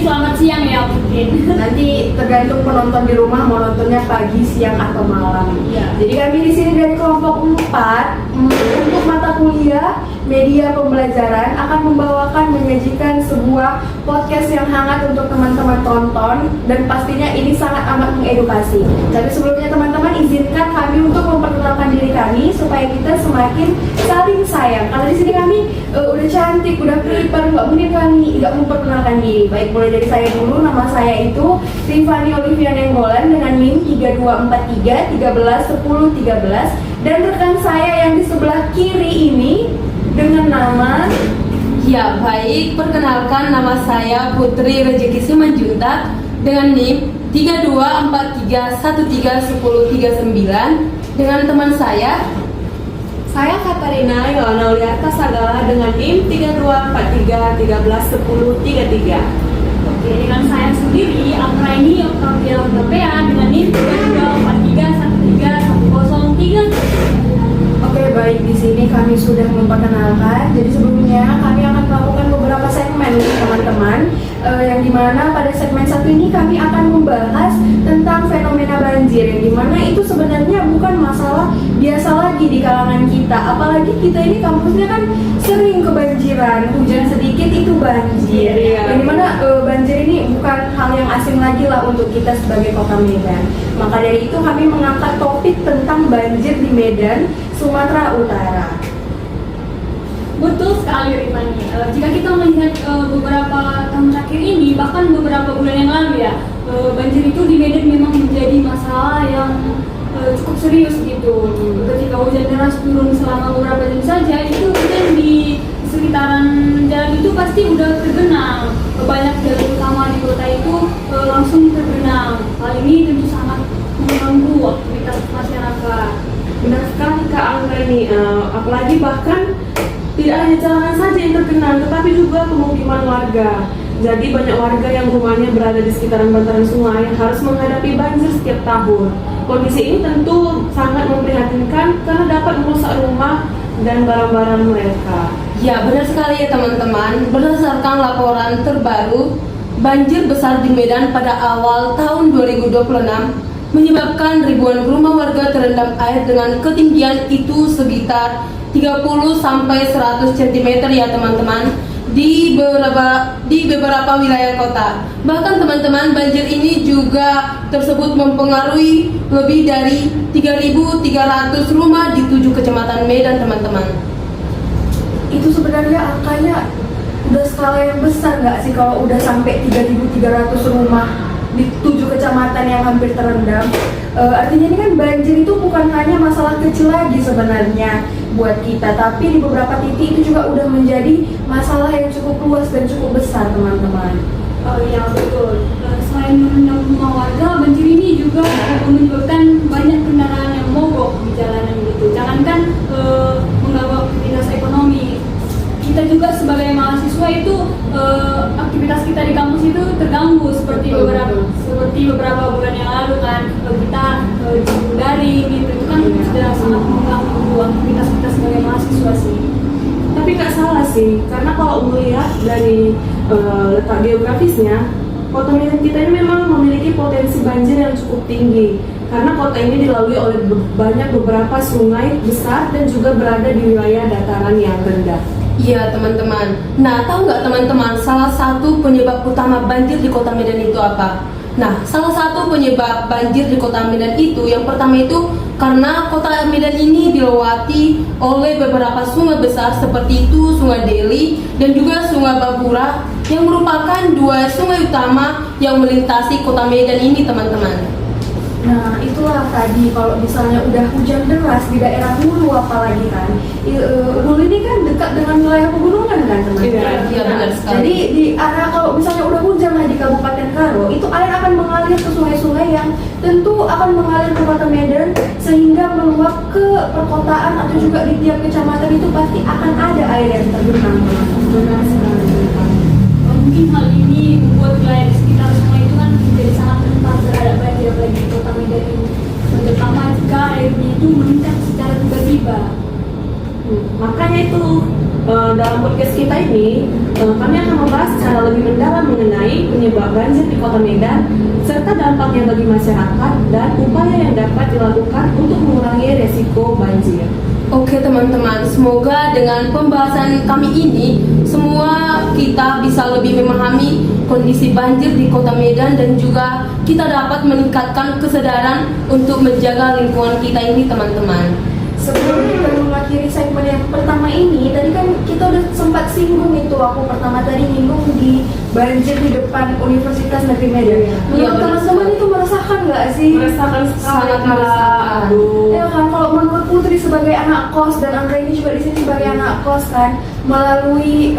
selamat siang ya mungkin. Nanti tergantung penonton di rumah mau nontonnya pagi, siang atau malam. Iya. Jadi kami di sini dari kelompok 4 untuk mata kuliah media pembelajaran akan menyajikan sebuah podcast yang hangat untuk teman-teman tonton dan pastinya ini sangat amat mengedukasi. Tapi sebelumnya teman-teman izinkan kami untuk memperkenalkan diri kami supaya kita semakin saling sayang. Kalau di sini kami udah cantik, udah prepare, nggak mungkin kami nggak memperkenalkan diri. Baik, mulai dari saya dulu. Nama saya itu Tiffany Olivia Nenggolan dengan NIM 3243 13 10 13 dan rekan saya yang di sebelah kiri ini dengan nama. Ya baik, perkenalkan nama saya Putri Rejeki Simanjuntak dengan NIM 3243131039 dengan teman saya Katarina Yohana Uliarta Sagala dengan NIM 3243 13 10 33. Oke, dengan saya sendiri Apraini Octavia Gapea dengan NIM 3243131033. Oke, baik, di sini kami sudah memperkenalkan. Jadi sebelumnya kami akan melakukan beberapa segmen teman-teman, yang dimana pada segmen satu ini kami akan membahas tentang fenomena banjir, yang dimana itu sebenarnya bukan masalah biasa lagi di kalangan kita. Apalagi kita ini kampusnya kan sering kebanjiran, hujan sedikit itu banjir. Yang dimana banjir ini bukan hal yang asing lagi lah untuk kita sebagai kota Medan. Maka dari itu kami mengangkat topik tentang banjir di Medan, Sumatera Utara. Betul sekali Rifani. Jika kita melihat beberapa tahun terakhir ini, bahkan beberapa bulan yang lalu ya, banjir itu di Medan memang menjadi masalah yang cukup serius gitu. Ketika hujan deras turun selama beberapa jam saja, itu hujan di sekitaran jalan itu pasti udah tergenang. Banyak jalan utama di kota itu langsung tergenang. Hal ini tentu sangat mengganggu aktivitas masyarakat. Benar sekali Kak Angga ini, apalagi bahkan tidak hanya jalanan saja yang tergenang, tetapi juga pemukiman warga. Jadi banyak warga yang rumahnya berada di sekitaran bantaran sungai harus menghadapi banjir setiap tahun. Kondisi ini tentu sangat memprihatinkan karena dapat merusak rumah dan barang-barang mereka. Ya benar sekali ya teman-teman. Berdasarkan laporan terbaru, banjir besar di Medan pada awal tahun 2026 menyebabkan ribuan rumah warga terendam air dengan ketinggian itu sekitar 30 sampai 100 cm ya teman-teman di beberapa wilayah kota. Bahkan teman-teman, banjir ini juga tersebut mempengaruhi lebih dari 3.300 rumah di 7 kecamatan Medan teman-teman. Itu sebenarnya angkanya udah skala yang besar nggak sih kalau udah sampai 3.300 rumah di 7 kecamatan yang hampir terendam. Artinya ini kan banjir itu bukan hanya masalah kecil lagi sebenarnya buat kita, tapi di beberapa titik itu juga udah menjadi masalah yang cukup luas dan cukup besar teman-teman. Oh iya betul. Selain merendam rumah warga, banjir ini juga menyebabkan banyak kendaraan yang mogok di jalanan gitu. Jangankan mengganggu aktivitas ekonomi, kita juga sebagai mahasiswa itu aktivitas kita di kampus itu terganggu seperti beberapa bulan yang lalu kan kita daring gitu, itu kan sudah sangat mengganggu aktivitas kita sebagai mahasiswa sih. Tapi nggak salah sih, karena kalau melihat dari letak geografisnya, kota Medan kita ini memang memiliki potensi banjir yang cukup tinggi. Karena kota ini dilalui oleh beberapa sungai besar dan juga berada di wilayah dataran yang rendah. Iya teman-teman. Nah, tahu nggak teman-teman, salah satu penyebab utama banjir di kota Medan itu apa? Nah, salah satu penyebab banjir di kota Medan itu, yang pertama itu karena kota Medan ini dilewati oleh beberapa sungai besar seperti itu Sungai Deli dan juga Sungai Babura yang merupakan 2 sungai utama yang melintasi kota Medan ini teman-teman. Nah itulah tadi kalau misalnya udah hujan deras di daerah hulu apalagi kan, hulu ini kan dekat dengan wilayah pegunungan kan teman-teman. Iya benar sekali. Jadi di arah kalau misalnya udah hujan lah di Kabupaten Karo, itu air akan mengalir ke sungai-sungai yang tentu akan mengalir ke kota Medan sehingga meluap ke perkotaan atau juga di tiap kecamatan itu pasti akan ada air yang tergenang. Benar sekali. Mungkin hal ini membuat wilayah di sekitar sungai itu kan menjadi sangat rentan terhadap banjir apalagi di kota Medan ini, terutama jika airnya itu meningkat secara tiba-tiba. Makanya itu dalam podcast kita ini kami akan membahas secara lebih mendalam mengenai penyebab banjir di Kota Medan serta dampaknya bagi masyarakat dan upaya yang dapat dilakukan untuk mengurangi resiko banjir. Oke teman-teman, semoga dengan pembahasan kami ini semua kita bisa lebih memahami kondisi banjir di Kota Medan dan juga kita dapat meningkatkan kesadaran untuk menjaga lingkungan kita ini teman-teman. Sebelum kita mengakhiri segmen yang pertama ini, tadi kan kita udah sempat singgung itu, aku pertama tadi nyinggung di banjir di depan Universitas Negeri Medan. Iya, Menurut teman-teman itu meresahkan nggak sih? Meresahkan sekali, Sangat Kak. meresahkan. Aduh. Ya kan, kalau menurut Putri sebagai anak kos dan Angga ini juga di sini sebagai anak kos kan, melalui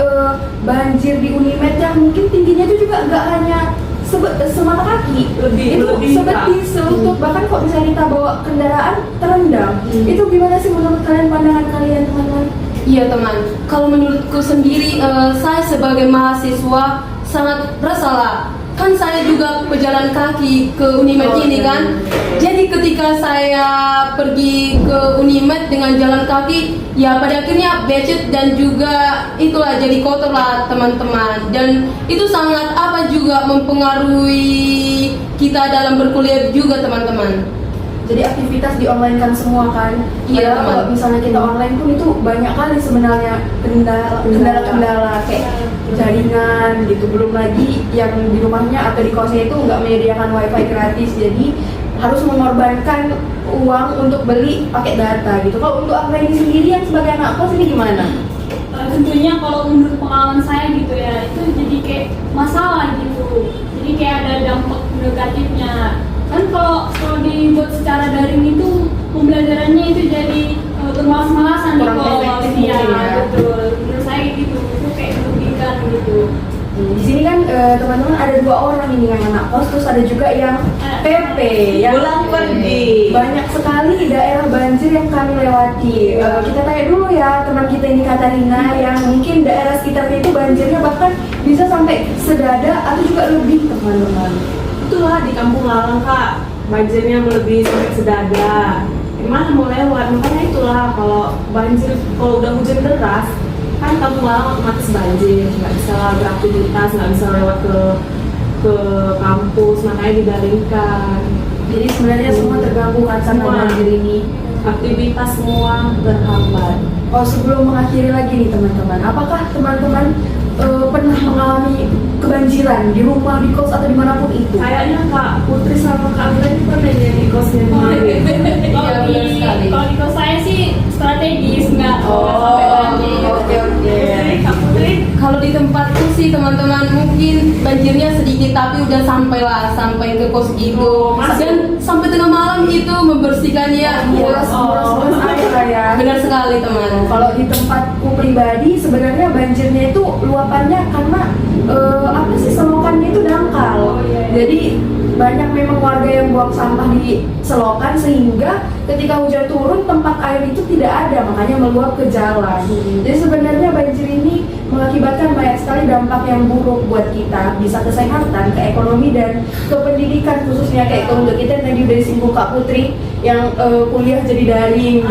banjir di Unimed yang mungkin tingginya itu juga nggak hanya semata kaki, Lebih, itu seperti selutut, bahkan kok bisa kita bawa kendaraan terendam. Itu gimana sih menurut kalian, pandangan kalian teman-teman? Iya teman, kalau menurutku sendiri saya sebagai mahasiswa sangat bersalah. Kan saya juga pejalan kaki ke Unimed ini kan. Jadi ketika saya pergi ke Unimed dengan jalan kaki, ya pada akhirnya becet dan juga itulah jadi kotor lah teman-teman. Dan itu sangat juga mempengaruhi kita dalam berkuliah juga teman-teman. Jadi aktivitas di online kan semua kan. Iya, Padahal kalau misalnya kita online pun itu banyak kali sebenarnya kendala kayak jaringan gitu. Belum lagi yang di rumahnya atau di kosnya itu nggak menyediakan wifi gratis, jadi harus mengorbankan uang untuk beli pakai data gitu. Kalau untuk Angga ini sendiri yang sebagai anak kos ini gimana? Tentunya kalau menurut pengalaman saya gitu ya, itu jadi kayak masalah gitu. Jadi kayak ada dampak negatifnya. Kan kalau dibuat secara daring itu pembelajarannya itu jadi bermalas-malasan Kurang efektif ya, mungkin ya. betul. Menurut saya gitu, itu kayak merugikan gitu. Di sini kan teman-teman ada 2 orang ini yang anak kos, terus ada juga yang PP yang Pulang pergi. banyak sekali daerah banjir yang kami lewati. Kita tanya dulu ya teman kita ini Katarina yang mungkin daerah sekitarnya itu banjirnya bahkan bisa sampai sedada atau juga lebih teman-teman. Itulah di Kampung Lalang, Kak, banjirnya melebihi sampai sedada. Gimana mau lewat? Makanya itulah kalau banjir, kalau udah hujan deras kan Kampung Lalang otomatis banjir, nggak bisa beraktivitas, nggak bisa lewat ke kampus, makanya didaringkan. Jadi sebenarnya semua terganggu kan sama Semua. banjir ini. Aktivitas semua terhambat. Oh, sebelum mengakhiri lagi nih teman-teman, apakah teman-teman pernah mengalami kebanjiran di rumah, di kos atau dimanapun itu? Kayaknya Kak Putri sama Kak Amira ini pernah jadi kosnya kemarin. Kalau Iya, di benar sekali. kalau di kos saya sih strategis, nggak Oh, sampai banjir. oke. Putri, Kak Putri. Kalau di tempatku sih teman-teman mungkin banjirnya sedikit tapi udah sampai ke kos gitu. Oh, masuk. Dan sampai tengah malam itu membersihkannya. Muras air lah ya. Benar sekali teman. Kalau di tempatku pribadi sebenarnya banjirnya itu luapannya karena apa sih, selokannya itu dangkal. Jadi banyak memang warga yang buang sampah di selokan sehingga ketika hujan turun tempat air itu tidak ada, makanya meluap ke jalan. Jadi sebenarnya banjir ini mengakibatkan banyak sekali dampak yang buruk buat kita, bisa kesehatan, ke ekonomi dan ke pendidikan khususnya kayak untuk kita yang tadi udah disinggung Kak Putri yang kuliah jadi daring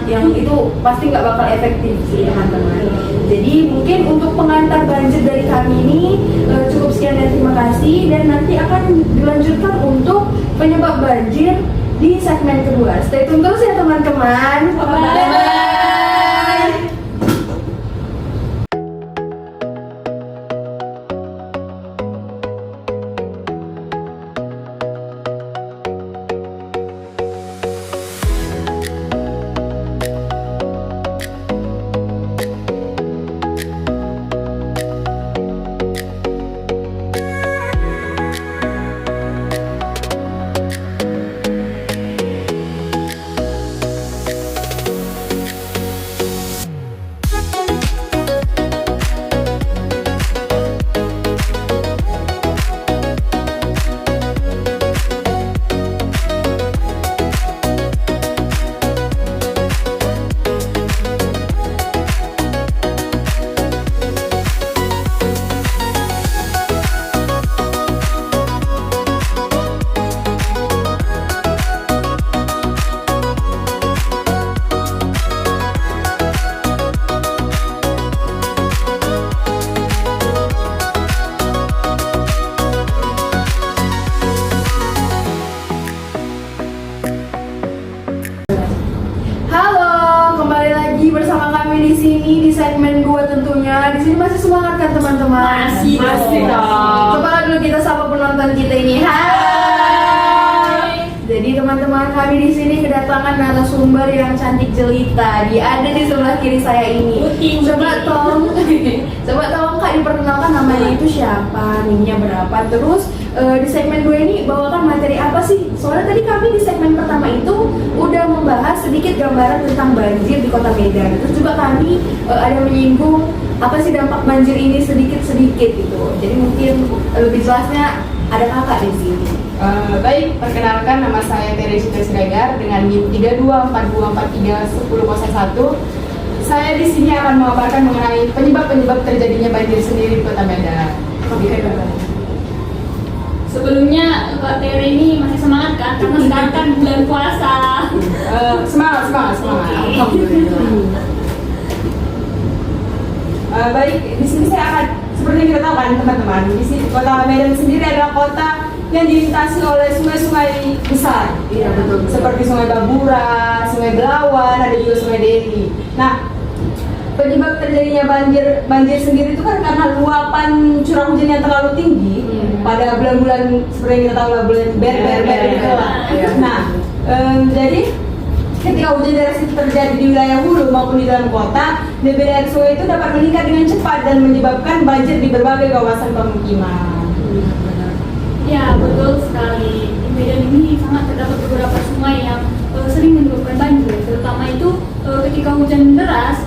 yang itu pasti nggak bakal efektif sih teman-teman. Jadi mungkin untuk pengantar banjir dari kami ini cukup sekian dan terima kasih, dan nanti akan dilanjutkan untuk penyebab banjir di segmen kedua. Stay tune terus ya teman-teman. Bye. masih semangat kan teman-teman? Masih dong. Coba dulu kita sapa penonton kita ini. Hai. Jadi teman-teman, kami di sini kedatangan narasumber yang cantik jelita. Dia ada di sebelah kiri saya ini. Coba tolong Kak diperkenalkan namanya itu siapa, NIM-nya berapa. Terus di segmen 2 ini bawakan materi apa sih? Soalnya tadi kami di segmen pertama itu udah membahas sedikit gambaran tentang banjir di Kota Medan. Terus juga kami ada menyinggung apa sih dampak banjir ini sedikit-sedikit gitu. Jadi mungkin lebih jelasnya ada kakak di sini. Baik, perkenalkan nama saya Teresita Siregar dengan NIM 3242431001. Saya di sini akan memaparkan mengenai penyebab-penyebab terjadinya banjir sendiri di Kota Medan. Sebelumnya Kak Tere ini masih semangat kan? Karena sekarang kan bulan puasa. Semangat. Baik, di sini saya akan seperti yang kita tahu kan teman-teman, di sini Kota Medan sendiri adalah kota yang dilintasi oleh sungai-sungai besar. Iya, betul. Seperti Sungai Babura, Sungai Belawan, ada juga Sungai Deli. Nah, penyebab terjadinya banjir sendiri itu kan karena luapan curah hujan yang terlalu tinggi pada bulan-bulan seperti yang kita tahu lah, bulan ber gitu lah. Nah, jadi ketika hujan deras itu terjadi di wilayah hulu maupun di dalam kota, debit air sungai itu dapat meningkat dengan cepat dan menyebabkan banjir di berbagai kawasan pemukiman. Ya, betul sekali. Di Medan ini sangat terdapat beberapa sungai yang sering menyebabkan banjir. Terutama itu ketika hujan deras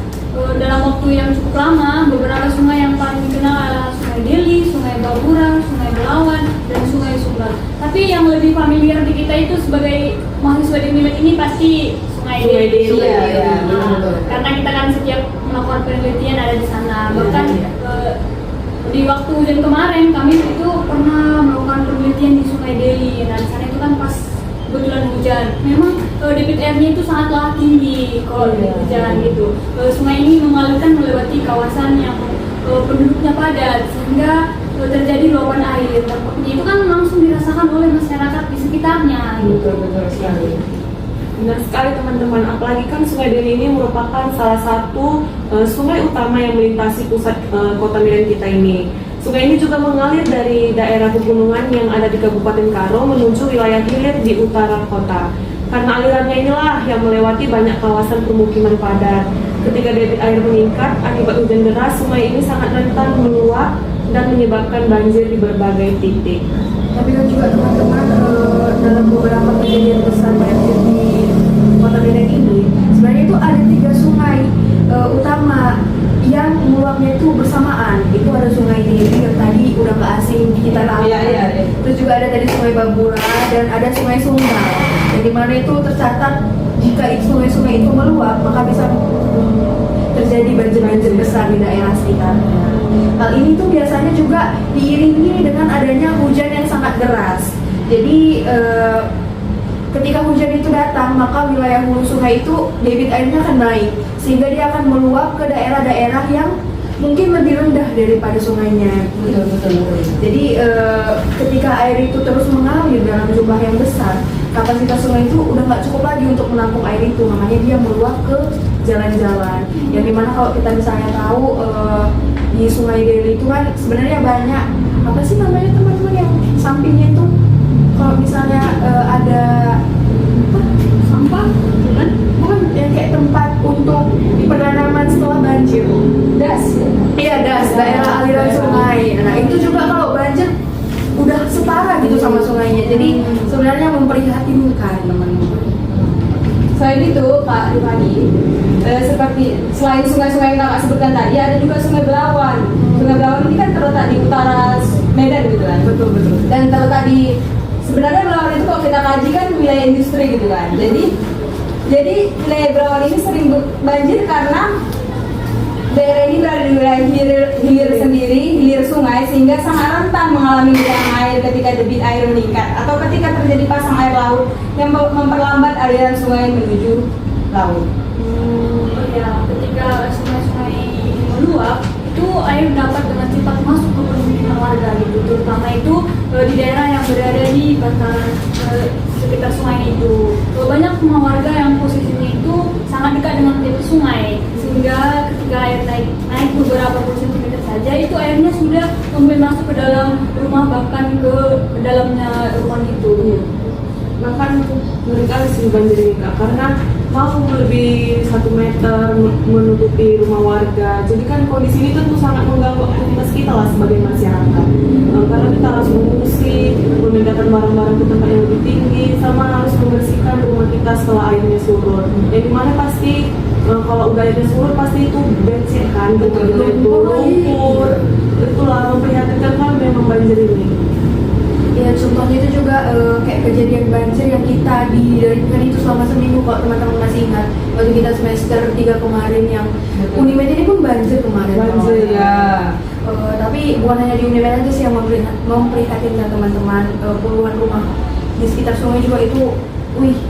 dalam waktu yang cukup lama, beberapa sungai yang paling dikenal adalah Sungai Deli, Sungai Babura, Sungai Belawan, dan Sungai Sumber. Tapi yang lebih familiar di kita itu sebagai mahasiswa di Milet ini pasti Sungai Deli. Iya, Karena kita kan setiap melakukan penelitian ada di sana. Bahkan di waktu hujan kemarin kami itu pernah melakukan penelitian di Sungai Deli. Nah, di sana itu kan pas kebetulan hujan. Memang debit airnya itu sangatlah tinggi kalau hujan gitu. Sungai ini mengalirkan melewati kawasan yang penduduknya padat sehingga terjadi luapan air. Dampaknya itu kan langsung dirasakan oleh masyarakat di sekitarnya. Betul sekali. Benar sekali teman-teman, apalagi kan Sungai Deli ini merupakan salah satu sungai utama yang melintasi pusat Kota Medan kita ini. Sungai ini juga mengalir dari daerah pegunungan yang ada di Kabupaten Karo menuju wilayah hilir di utara kota. Karena alirannya inilah yang melewati banyak kawasan permukiman padat. Ketika debit air meningkat akibat hujan deras, sungai ini sangat rentan meluap dan menyebabkan banjir di berbagai titik. Tapi kan juga teman-teman dalam beberapa kejadian besar banjir di Kota Medan ini sebenarnya itu ada 3 sungai utama yang meluapnya itu bersamaan. Itu ada Sungai Deli yang tadi udah nggak asing kita tahu. Iya. Terus juga ada tadi Sungai Babura dan ada Sungai Sumber. Yang dimana itu tercatat jika sungai-sungai itu meluap maka bisa terjadi banjir-banjir besar di daerah sekitarnya. Hal ini tuh biasanya juga diiringi dengan adanya hujan yang sangat deras. Jadi ketika hujan itu datang, maka wilayah hulu sungai itu debit airnya akan naik, sehingga dia akan meluap ke daerah-daerah yang mungkin lebih rendah daripada sungainya. Betul. Jadi ketika air itu terus mengalir dalam jumlah yang besar, kapasitas sungai itu udah nggak cukup lagi untuk menampung air itu, makanya dia meluap ke jalan-jalan. Yang dimana kalau kita misalnya tahu di Sungai Deli itu kan sebenarnya banyak apa sih namanya teman-teman yang sampingnya itu kalau misalnya ada Sampah, bukan yang kayak tempat untuk penanaman setelah banjir. Das. Iya, das, daerah aliran sungai. Nah, itu juga kalau banjir udah setara gitu sama sungainya. Jadi sebenarnya memprihatinkan teman-teman. Selain itu, Kak Rifani, seperti selain sungai-sungai yang Kakak sebutkan tadi, ada juga Sungai Belawan. Sungai Belawan ini kan terletak di utara Medan gitu kan. Betul. Dan terletak di sebenarnya Belawan itu kalau kita kaji kan wilayah industri gitu kan. Jadi wilayah Belawan ini sering banjir karena daerah ini berada di wilayah hilir sungai sehingga sangat rentan mengalami genangan air ketika debit air meningkat atau ketika terjadi pasang air laut yang memperlambat aliran sungai menuju laut. Ya, ketika sungai-sungai meluap, itu air dapat dengan cepat masuk ke permukiman warga gitu. Terutama itu di daerah yang berada di bantaran sekitar sungai itu. Banyak rumah warga yang posisinya itu sangat dekat dengan tepi sungai, sehingga ketika air naik beberapa puluh sentimeter saja saja itu airnya sudah sampai masuk ke dalam rumah, bahkan ke dalamnya rumah itu. Bahkan ngeri kali sih banjir ini Kak, karena mau lebih 1 meter menutupi rumah warga. Jadi kan kondisi ini tentu sangat mengganggu aktivitas kita lah sebagai masyarakat. Karena kita harus mengungsi, memindahkan barang-barang ke tempat yang lebih tinggi, sama harus membersihkan rumah kita setelah airnya surut. Yang dimana pasti kalau udah airnya surut pasti itu becek kan, lumpur. Itulah memprihatinkan kan memang banjir ini. Ya contohnya itu juga kayak kejadian banjir yang kita dideritakan itu selama seminggu, kalau teman-teman masih ingat waktu kita semester 3 kemarin yang Unimed ini pun banjir kemarin. Banjir ya. Tapi bukan hanya di Unimed aja sih yang memprihatinkan teman-teman, puluhan rumah di sekitar sungai juga itu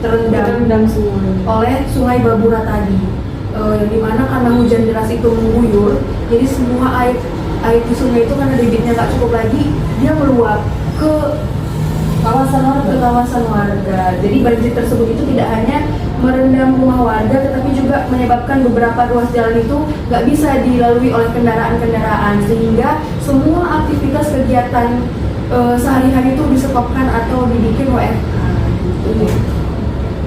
terendam semua oleh Sungai Babura tadi, yang dimana karena hujan deras itu mengguyur, jadi semua air di sungai itu karena debitnya nggak cukup lagi, dia meluap ke kawasan warga. Jadi banjir tersebut itu tidak hanya merendam rumah warga, tetapi juga menyebabkan beberapa ruas jalan itu nggak bisa dilalui oleh kendaraan-kendaraan, sehingga semua aktivitas kegiatan sehari-hari itu disebabkan atau dibikin WFH.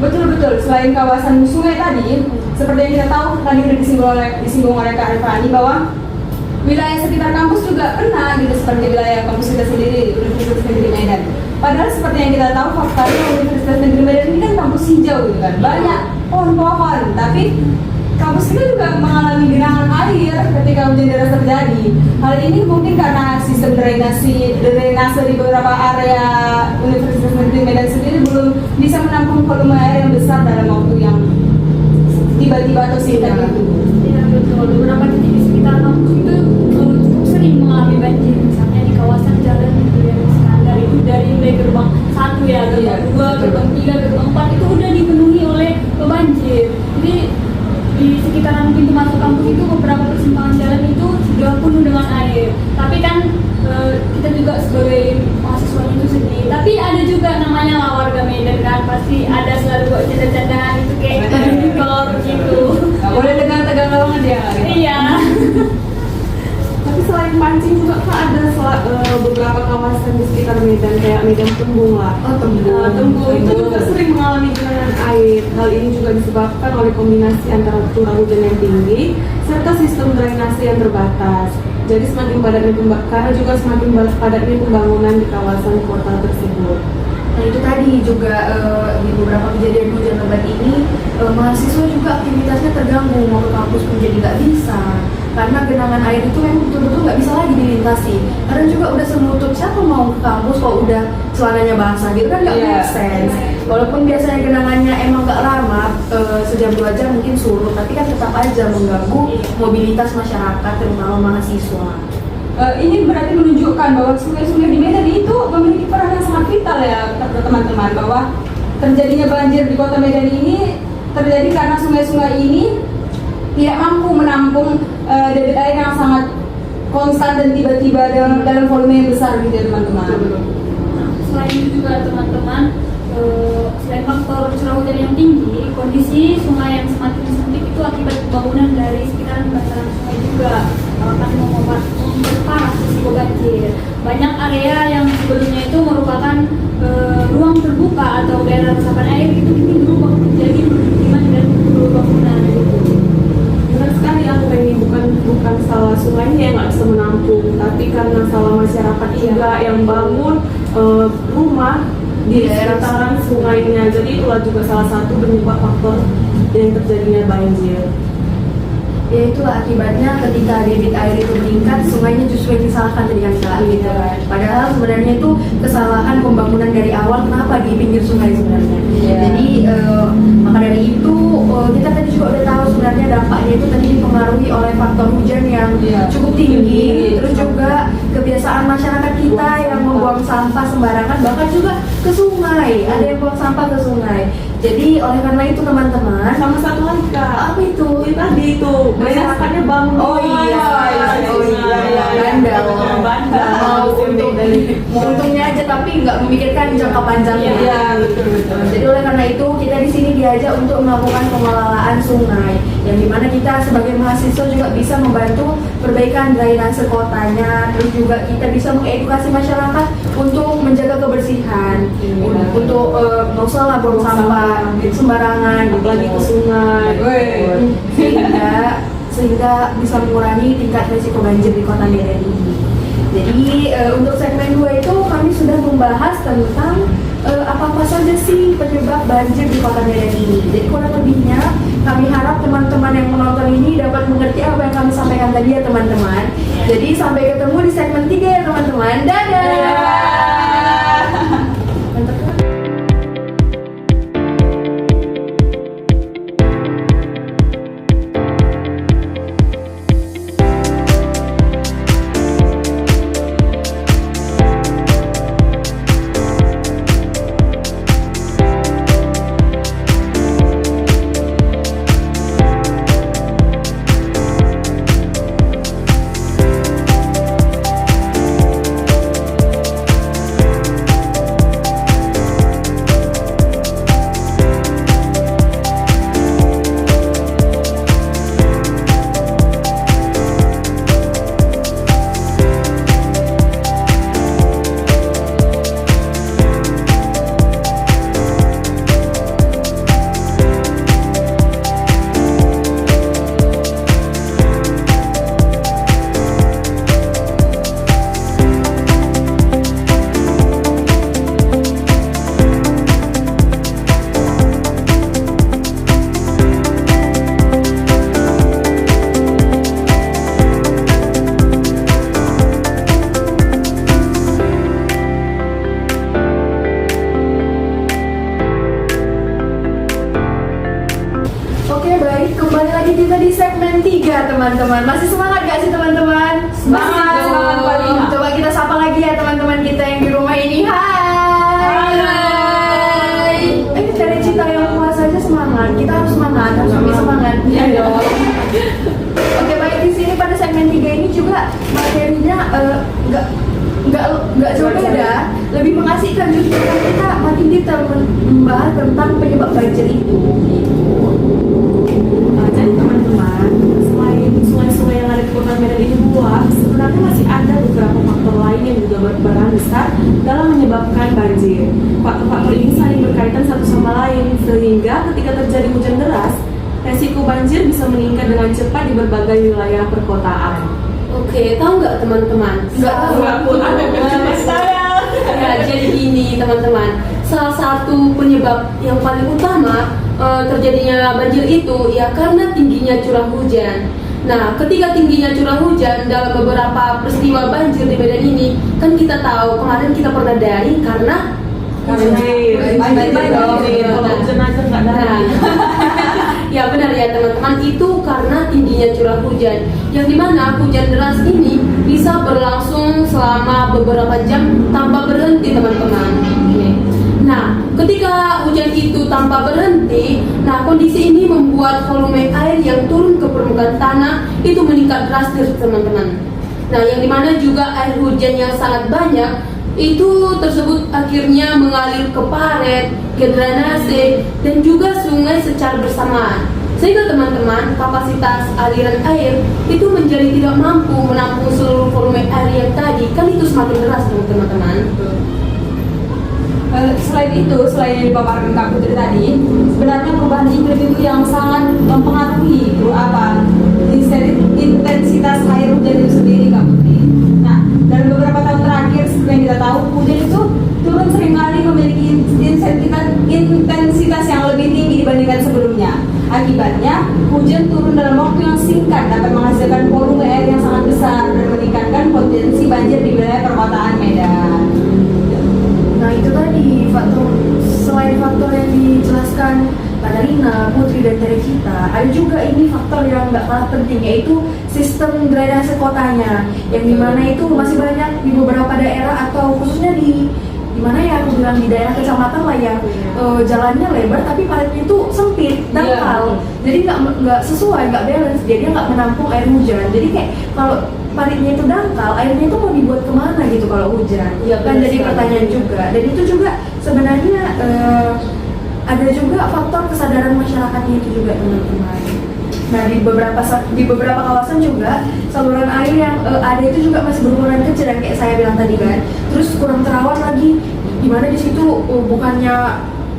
Betul. Selain kawasan sungai tadi, seperti yang kita tahu tadi udah disinggung oleh Kak Rifani bahwa wilayah sekitar kampus juga kena gitu, seperti wilayah kampus kita sendiri, Universitas Negeri Medan. Padahal seperti yang kita tahu faktanya Universitas Negeri Medan ini kan kampus hijau gitu kan, banyak pohon-pohon, tapi kampus kita juga mengalami genangan air ketika hujan deras terjadi. Hal ini mungkin karena sistem drainase di beberapa area Universitas Negeri Medan sendiri belum bisa menampung volume air yang besar dalam waktu yang tiba-tiba atau singkat itu. Ya betul, beberapa titik di sekitar kampus itu cukup sering mengalami banjir, misalnya di kawasan Jalan Durian Iskandar itu dari mulai gerbang 1 ya, gerbang 2, gerbang 3, gerbang 4 itu udah dipenuhi oleh banjir. Jadi di sekitaran pintu masuk kampus itu beberapa persimpangan jalan itu sudah penuh dengan air. Tapi kan kita juga sebagai mahasiswa itu sedih. Tapi ada juga namanya lah warga Medan kan, pasti ada selalu buat canda-candaan itu kayak kolor gitu. Gak boleh tegang-tegang banget ya. Iya. Tapi selain pancing juga Kak ada beberapa kawasan di sekitar Medan kayak Medan Tembung lah. Tembung itu juga sering mengalami genangan air. Hal ini juga disebabkan oleh kombinasi antara curah hujan yang tinggi serta sistem drainase yang terbatas. Jadi semakin padatnya karena juga semakin padatnya pembangunan di kawasan kota tersebut. Nah itu tadi juga di beberapa kejadian hujan lebat ini mahasiswa juga aktivitasnya terganggu, mau ke kampus pun jadi nggak bisa karena genangan air itu memang betul-betul nggak bisa lagi dilintasi. Karena juga udah semutut, siapa mau ke kampus kalau udah celananya basah gitu kan, nggak make sense. Walaupun biasanya genangannya emang nggak lama, sejam 2 jam mungkin surut, tapi kan tetap aja mengganggu mobilitas masyarakat terutama mahasiswa. Ini berarti menunjukkan bahwa sungai-sungai di Medan itu memiliki peran yang sangat vital ya teman-teman, bahwa terjadinya banjir di kota Medan ini terjadi karena sungai-sungai ini tidak mampu menampung debit air yang sangat konstan dan tiba-tiba dalam volume yang besar gitu ya teman-teman. Selain itu juga teman-teman, selain faktor curah hujan yang tinggi, kondisi sungai yang semakin sempit itu akibat pembangunan dari sekitaran bantaran sungai juga akan memperparah risiko banjir. Banyak area yang sebelumnya itu merupakan ruang terbuka atau daerah resapan air itu kini berubah menjadi permukiman dan bangunan gitu. Benar sekali aku ini bukan salah sungainya yang nggak bisa menampung, tapi karena salah masyarakat juga yang bangun rumah di sekitaran sungainya. Jadi itulah juga salah satu penyebab faktor yang terjadinya banjir. Ya itulah akibatnya ketika debit air itu meningkat, sungainya justru yang disalahkan tadi yang salah gitu kan. Padahal sebenarnya itu kesalahan pembangunan dari awal, kenapa di pinggir sungai sebenarnya. Jadi maka dari itu kita tadi juga udah tahu sebenarnya dampaknya itu tadi dipengaruhi oleh faktor hujan yang cukup tinggi, terus juga kebiasaan masyarakat kita yang membuang sampah sembarangan, bahkan juga ke sungai, ada yang buang sampah ke sungai. Jadi oleh karena itu teman-teman, Sama satu lagi Kak. apa itu? Ini tadi itu masyarakatnya bangun. Oh iya, bandel. Mau untungnya aja tapi nggak memikirkan jangka panjangnya. Iya, betul. Jadi oleh karena itu kita di sini diajak untuk melakukan pengelolaan sungai, yang dimana kita sebagai mahasiswa juga bisa membantu perbaikan drainase kotanya, terus juga kita bisa mengedukasi masyarakat untuk menjaga kebersihan, untuk nggak usah lah buang sampah sembarangan, Apalagi ke sungai. sehingga bisa mengurangi tingkat risiko banjir di kota Medan ini. Jadi untuk segmen 2 itu kami sudah membahas tentang apa-apa saja sih penyebab banjir di kota Medan ini. Jadi kurang lebihnya kami harap teman-teman yang menonton ini dapat mengerti apa yang kami sampaikan tadi ya teman-teman. Jadi sampai ketemu di segmen 3 ya teman-teman. Dadah! Mantap kan? Oke baik, kembali lagi kita di segmen 3 teman-teman. Masih semangat gak sih teman-teman? Semangat paling. Coba kita sapa lagi ya teman-teman kita yang di rumah ini. Hai. Dari Cita yang puasa aja semangat. Kita harus semangat, harus lebih semangat. Iya dong. Oke baik, di sini pada segmen 3 ini juga materinya nggak jauh beda, lebih mengasihkan justru karena kita makin detail membahas tentang penyebab banjir itu. Jadi teman-teman, selain sungai-sungai yang ada di kota Medan ini luas, sebenarnya masih ada beberapa faktor lain yang juga berperan besar dalam menyebabkan banjir. Faktor-faktor ini saling berkaitan satu sama lain, sehingga ketika terjadi hujan deras, resiko banjir bisa meningkat dengan cepat di berbagai wilayah perkotaan. Oke, tahu nggak teman-teman? Nggak pun ada Ya, jadi gini teman-teman, salah satu penyebab yang paling utama terjadinya banjir itu ya karena tingginya curah hujan. Nah, ketika tingginya curah hujan dalam beberapa peristiwa banjir di Medan ini, kan kita tahu kemarin kita pernah daring karena Banjir. Kalau hujan aja nggak ada. Nah, ya benar ya teman-teman, itu karena tingginya curah hujan, yang dimana hujan deras ini bisa berlangsung selama beberapa jam tanpa berhenti teman-teman. Nah, ketika hujan itu tanpa berhenti, nah kondisi ini membuat volume air yang turun ke permukaan tanah itu meningkat drastis teman-teman. Nah, yang dimana juga air hujan yang sangat banyak itu tersebut akhirnya mengalir ke parit, ke drainase, dan juga sungai secara bersamaan. Sehingga teman-teman, kapasitas aliran air itu menjadi tidak mampu menampung seluruh volume air yang tadi, kan itu semakin deras teman-teman. Selain itu, selain yang dipaparkan Kak Putri tadi, sebenarnya perubahan iklim itu yang sangat mempengaruhi intensitas air hujan itu sendiri Kak Putri. Nah, dalam beberapa tahun terakhir seperti yang kita tahu, hujan itu turun seringkali memiliki intensitas yang lebih tinggi dibandingkan sebelumnya. Akibatnya, hujan turun dalam waktu yang singkat dapat menghasilkan volume air yang sangat besar dan meningkatkan potensi banjir di wilayah perkotaan Medan. Nah itu tadi selain faktor yang dijelaskan pada Rina, Putri dan dari kita, ada juga ini faktor yang nggak kalah penting, yaitu sistem drainase kotanya, yang dimana itu masih banyak di beberapa daerah atau khususnya di dimana ya aku bilang di daerah kecamatan lah yang jalannya lebar tapi paritnya itu sempit, dangkal, jadi nggak sesuai, nggak balance, jadi nggak menampung air hujan. Jadi kayak kalau paritnya itu dangkal, airnya itu mau dibuat kemana gitu kalau hujan? Iya, Kan benar jadi sekali. pertanyaan juga. Dan itu juga sebenarnya ada juga faktor kesadaran masyarakatnya itu juga teman-teman. Nah di beberapa kawasan juga saluran air yang ada itu juga masih berukuran kecil yang kayak saya bilang tadi kan. Terus kurang terawat lagi, dimana di situ bukannya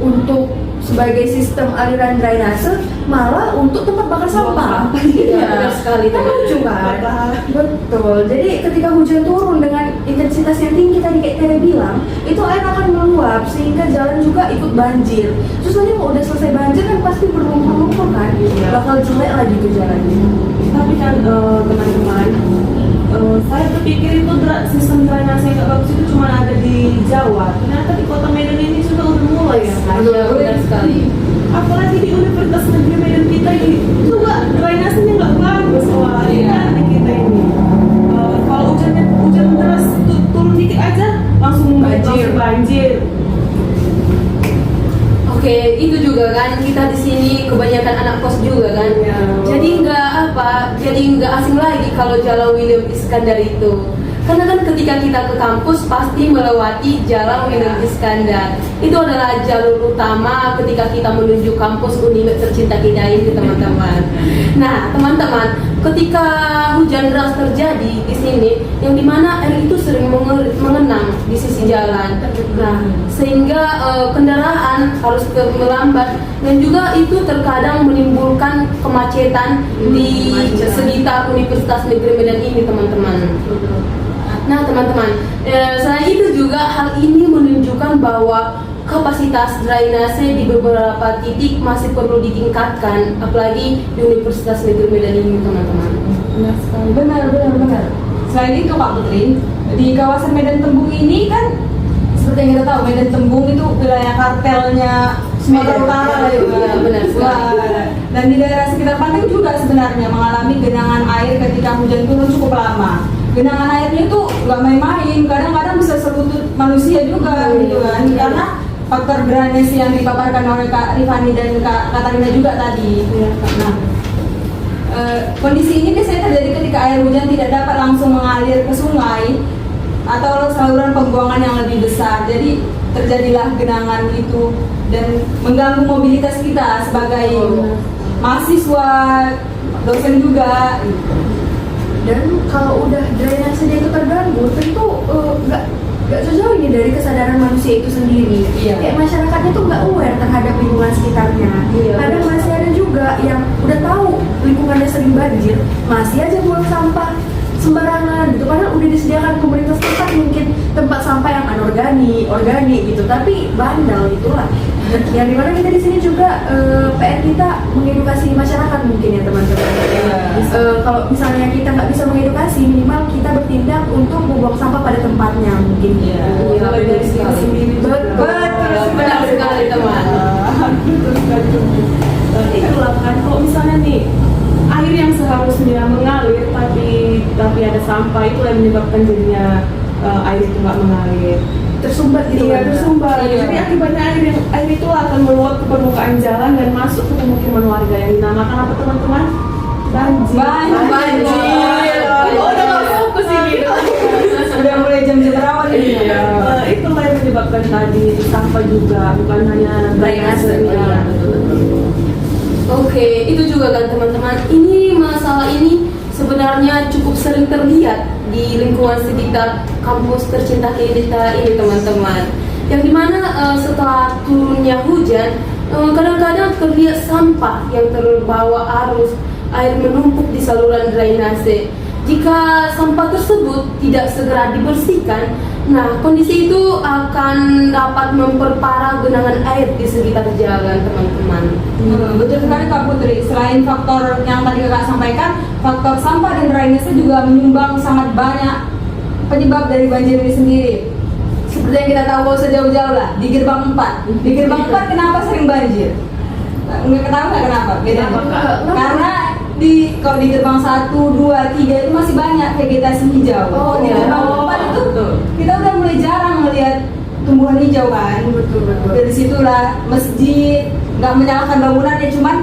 untuk sebagai sistem aliran drainase, malah untuk tempat bakar sampah. Iya, benar sekali, Kan teman. lucu kan? Betul. Jadi ketika hujan turun dengan intensitas yang tinggi tadi kayak Tere bilang, itu air akan meluap sehingga jalan juga ikut banjir. Terus nanti mau udah selesai banjir kan pasti berlumpur-lumpur kan, bakal jelek lagi tuh jalannya. Tapi kan teman-teman, saya berpikir itu sistem drainase yang nggak bagus itu cuma ada di Jawa. Ternyata di kota Medan ini sudah udah mulai ya. Iya, benar sekali. Apalagi di Universitas Negeri Medan kita ini juga drainasenya nggak bagus soalnya di kita ini. Kalau hujan deras turun dikit aja langsung banjir. Oke, itu juga kan kita di sini kebanyakan anak kos juga kan. Iya. Jadi nggak asing lagi kalau Jalan William Iskandar itu. Karena kan ketika kita ke kampus pasti melewati Jalan William Iskandar. Itu adalah jalur utama ketika kita menuju kampus Unimed tercinta kita ini, teman-teman. Nah, teman-teman, ketika hujan deras terjadi di sini, yang dimana air itu sering mengenang di sisi jalan. Nah, sehingga kendaraan harus melambat dan juga itu terkadang menimbulkan kemacetan di sekitar Universitas Negeri Medan ini, teman-teman. Nah, teman-teman, selain itu juga hal ini menunjukkan bahwa kapasitas drainase di beberapa titik masih perlu ditingkatkan, apalagi di Universitas Negeri Medan ini, teman-teman. Benar. Selain itu Kak Putri, di kawasan Medan Tembung ini kan seperti yang kita tahu Medan Tembung itu wilayah kartelnya Sumatera Utara lah juga. Iya, benar sekali. Dan di daerah sekitar pantai juga sebenarnya mengalami genangan air ketika hujan turun cukup lama. Genangan airnya itu nggak main-main, kadang-kadang bisa selutut manusia juga gitu kan, karena faktor drainase yang dipaparkan oleh Kak Rifani dan Kak Katarina juga tadi. Nah, kondisi ini biasanya terjadi ketika air hujan tidak dapat langsung mengalir ke sungai atau saluran pembuangan yang lebih besar. Jadi terjadilah genangan itu dan mengganggu mobilitas kita sebagai mahasiswa, dosen juga. Dan kalau udah drainase itu terganggu, tentu nggak sejauh ini dari kesadaran manusia itu sendiri. Iya. Kayak masyarakatnya tuh nggak aware terhadap lingkungan sekitarnya. Iya, Kadang masih ada juga yang udah tahu lingkungannya sering banjir, masih aja buang sampah sembarangan gitu. Padahal udah disediakan pemerintah setempat mungkin tempat sampah yang organik gitu, tapi bandal itulah. Yang dimana kita di sini juga PR kita mengedukasi masyarakat mungkin ya teman-teman. Kalau misalnya kita nggak bisa mengedukasi, minimal kita bertindak untuk membuang sampah pada tempatnya mungkin. Iya, Mulai dari diri sendiri. benar sekali, teman. Itulah kan kalau misalnya nih air yang seharusnya mengalir tapi ada sampah, itu yang menyebabkan jadinya air itu nggak mengalir. Tersumbat gitu. Iya, kan? tersumbat. Iya. Jadi akibatnya air itu akan meluap ke permukaan jalan dan masuk ke pemukiman warga yang dinamakan apa teman-teman? Banjir. Oh, udah nggak fokus ini. Sudah mulai jam-jam rawan ini. Itulah yang menyebabkan tadi sampah juga, bukan hanya drainase. Iya, betul. Oke, itu juga kan teman-teman. Ini masalah ini sebenarnya cukup sering terlihat di lingkungan sekitar kampus tercinta kita ini, teman-teman. Yang dimana setelah turunnya hujan, kadang-kadang terlihat sampah yang terbawa arus, air menumpuk di saluran drainase. Jika sampah tersebut tidak segera dibersihkan, nah kondisi itu akan dapat memperparah genangan air di sekitar jalan, teman-teman. Betul sekali Kak Putri. Selain faktor yang tadi Kakak sampaikan, faktor sampah dan drainase juga menyumbang sangat banyak penyebab dari banjir ini sendiri. Seperti yang kita tahu sejauh-jauh lah, di Gerbang 4. Di Gerbang 4 kenapa sering banjir? Nggak tahu nggak kenapa? Beda. Karena kalau di Gerbang 1, 2, 3 itu masih banyak vegetasi hijau. Oh, Di iya. Gerbang 4 itu kita udah mulai jarang melihat tumbuhan hijau kan. Betul. Dari situlah masjid, nggak menyalahkan bangunan ya, cuman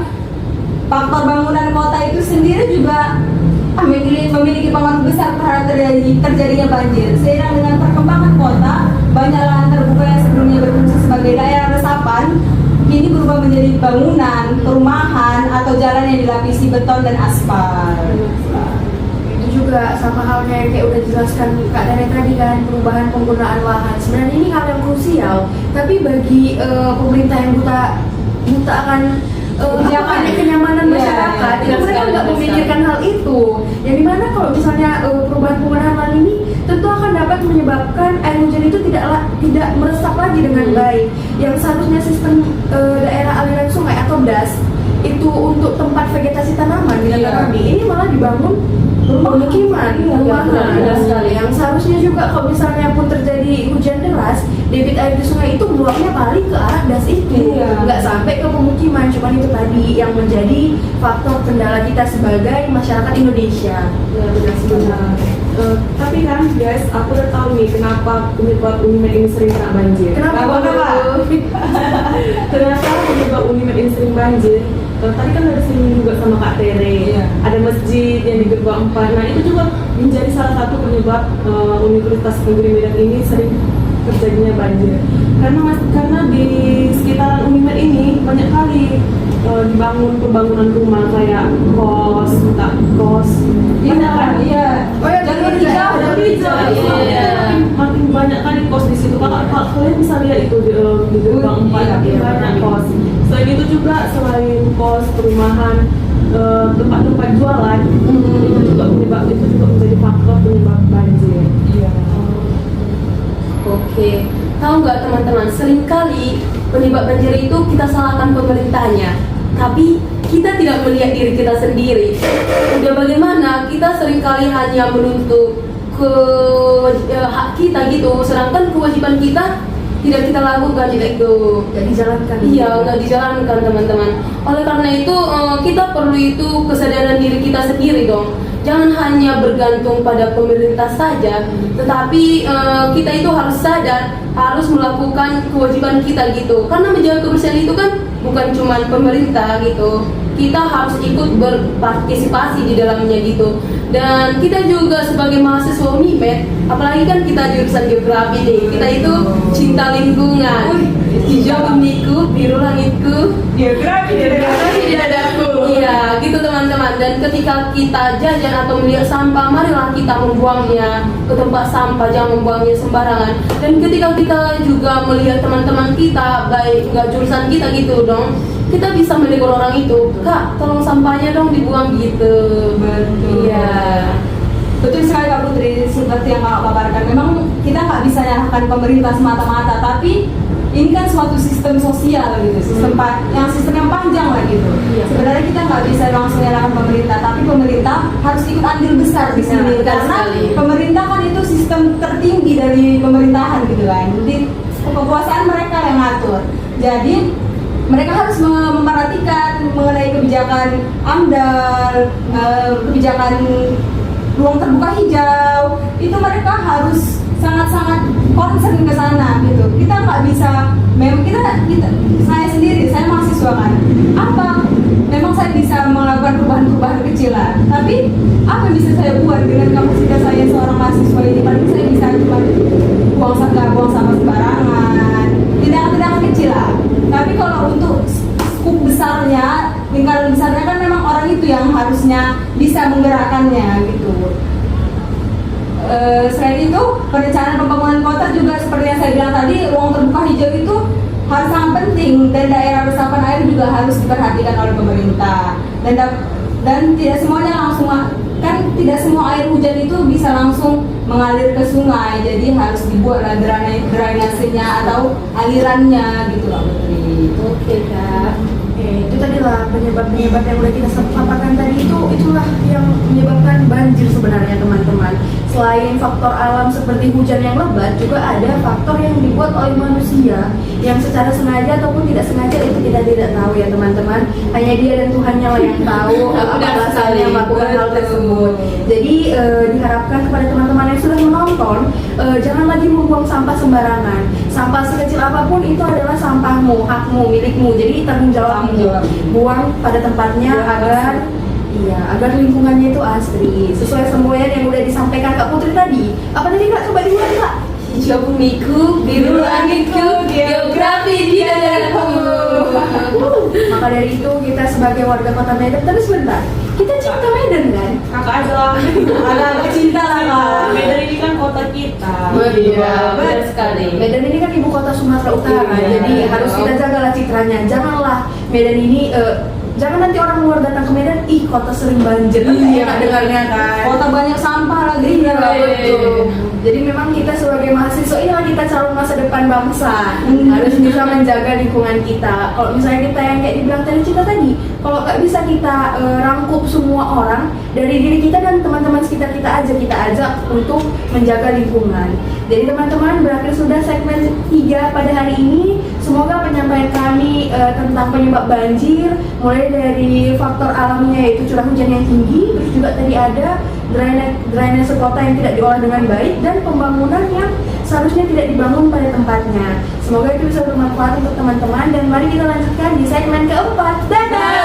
faktor bangunan kota itu sendiri juga memiliki pengaruh besar terhadap terjadinya banjir. Seiring dengan perkembangan kota, banyak lahan terbuka yang sebelumnya berfungsi sebagai daerah resapan kini berubah menjadi bangunan, perumahan, atau jalan yang dilapisi beton dan aspal. Itu juga sama halnya yang kayak udah dijelaskan Kak Dana tadi kan, perubahan penggunaan lahan. Sebenarnya ini hal yang krusial, tapi bagi pemerintah yang buta akan kenyamanan Iya, masyarakat, iya, itu benar mereka sekali, nggak benar memikirkan hal itu. Yang dimana kalau misalnya perubahan penggunaan lahan ini tentu akan dapat menyebabkan air hujan itu tidak meresap lagi dengan baik. Yang seharusnya sistem daerah aliran sungai atau DAS itu untuk tempat vegetasi tanaman ditanami, ini malah dibangun pemukiman, benar sekali. yang seharusnya juga kalau misalnya pun terjadi hujan deras, debit air di sungai itu meluapnya paling ke arah das itu, Iya. nggak sampai ke pemukiman. Cuman itu tadi yang menjadi faktor kendala kita sebagai masyarakat Indonesia. Ya, benar Benar. Tapi kan guys, aku udah tahu nih kenapa penyebab Unimed ini sering kena banjir. Kenapa? Ternyata penyebab Unimed ini sering banjir. Tadi kan ada singgung juga sama Kak Tere. Iya. Ada masjid yang di Gerbang 4. Nah itu juga menjadi salah satu penyebab Universitas Negeri Medan ini sering terjadinya banjir. Karena di sekitaran Unimed ini banyak kali dibangun pembangunan rumah kayak kos. Banyak kan? Iya. Oh ya, Jalur jadi hijau, Ada hijau, Iya. makin banyak kali kos di situ. Kalau kalian bisa lihat itu di Gerbang 4 makin Iya. banyak kos. Selain itu juga selain kos, perumahan, tempat-tempat jualan, itu juga menjadi faktor penyebab banjir. Iya. Oke, tahu nggak teman-teman, seringkali penyebab banjir itu kita salahkan pemerintahnya, tapi kita tidak melihat diri kita sendiri. Udah bagaimana kita seringkali hanya menuntut hak kita gitu, sedangkan kewajiban kita tidak kita lakukan gitu. Nggak dijalankan. Iya, nggak dijalankan teman-teman. Oleh karena itu kita perlu itu kesadaran diri kita sendiri dong. Jangan hanya bergantung pada pemerintah saja, tetapi kita itu harus sadar, harus melakukan kewajiban kita gitu. Karena menjaga kebersihan itu kan bukan cuma pemerintah gitu. Kita harus ikut berpartisipasi di dalamnya gitu. Dan kita juga sebagai mahasiswa UNIMED, apalagi kan kita jurusan geografi nih, kita itu cinta lingkungan. Hijau bumiku, biru langitku, Geografi di dadaku. Iya, gitu teman-teman. Dan ketika kita jajan atau melihat sampah, marilah kita membuangnya ke tempat sampah, jangan membuangnya sembarangan. Dan ketika kita juga melihat teman-teman kita, baik nggak jurusan kita gitu dong, kita bisa menegur orang itu, Kak, tolong sampahnya dong dibuang gitu. Betul. Iya. Betul sekali Kak Putri, seperti yang Kak kabarkan. Memang kita nggak bisa nyalahkan pemerintah semata-mata, tapi ini kan suatu sistem sosial gitu, sistem yang panjang lah gitu. Iya. Sebenarnya kita nggak bisa langsung nyalahkan pemerintah, tapi pemerintah harus ikut andil besar di sini, betul karena sekali. pemerintah kan itu sistem tertinggi dari pemerintahan gitu kan. Jadi kekuasaan mereka yang ngatur. Jadi mereka harus memperhatikan mengenai kebijakan AMDAL, kebijakan ruang terbuka hijau, itu mereka harus sangat-sangat concern ke sana gitu. Kita nggak bisa, memang saya sendiri, saya mahasiswa kan, memang saya bisa melakukan perubahan-perubahan kecil lah, tapi apa yang bisa saya buat dengan kapasitas saya seorang mahasiswa ini? Paling saya bisa cuma buang sampah sembarangan, tindakan-tindakan kecil lah. Tapi kalau untuk skup besarnya, lingkaran besarnya kan memang orang itu yang harusnya bisa menggerakkannya gitu. Selain itu, perencanaan pembangunan kota juga seperti yang saya bilang tadi, ruang terbuka hijau itu harus sangat penting, dan daerah resapan air juga harus diperhatikan oleh pemerintah. Dan tidak semuanya langsung, kan tidak semua air hujan itu bisa langsung mengalir ke sungai, jadi harus dibuatlah drainasenya atau alirannya gitu Kak Putri. Oke, Kak. Oke, itu tadi adalah penyebab-penyebab yang udah kita paparkan tadi itulah yang menyebabkan banjir sebenarnya teman-teman. Selain faktor alam seperti hujan yang lebat, juga ada faktor yang dibuat oleh manusia yang secara sengaja ataupun tidak sengaja itu kita tidak tahu ya teman-teman. Hanya Dia dan Tuhannya lah yang tahu apa alasannya melakukan hal tersebut. Jadi diharapkan kepada teman-teman yang sudah menonton, jangan lagi membuang sampah sembarangan. Sampah sekecil apapun itu adalah sampahmu, hakmu, milikmu. Jadi tanggung jawabmu. Buang pada tempatnya agar lingkungannya itu asri sesuai semboyan yang udah disampaikan Kak Putri tadi. Apa tadi Kak? Coba diulang Kak. Hijau bumiku, biru langitku, geografi di dadaku. Maka dari itu kita sebagai warga Kota Medan, tapi sebentar, kita cinta Medan kan? Kakak aja lah. Agak cinta lah Kak. Medan ini kan kota kita. Iya, benar sekali. Medan ini kan ibu kota Sumatera Utara, Iya. jadi harus kita jagalah citranya. Janganlah Medan ini jangan nanti orang luar datang ke Medan, ih kota sering banjir. Iya, Enak dengarnya kan. Kota banyak sampah lagi. Iya, betul. Jadi memang kita sebagai mahasiswa inilah kita calon masa depan bangsa. Harus bisa menjaga lingkungan kita. Kalau misalnya kita yang kayak dibilang tadi Cita tadi, kalau nggak bisa kita rangkup semua orang dari diri kita dan teman-teman sekitar kita ajak untuk menjaga lingkungan. Jadi teman-teman, berakhir sudah segmen 3 pada hari ini. Semoga penyampaian kami tentang penyebab banjir, mulai dari faktor alamnya yaitu curah hujan yang tinggi, terus juga tadi ada drainase kota yang tidak diolah dengan baik, dan pembangunan yang seharusnya tidak dibangun pada tempatnya. Semoga itu bisa bermanfaat untuk teman-teman, dan mari kita lanjutkan di segmen keempat. Dadah!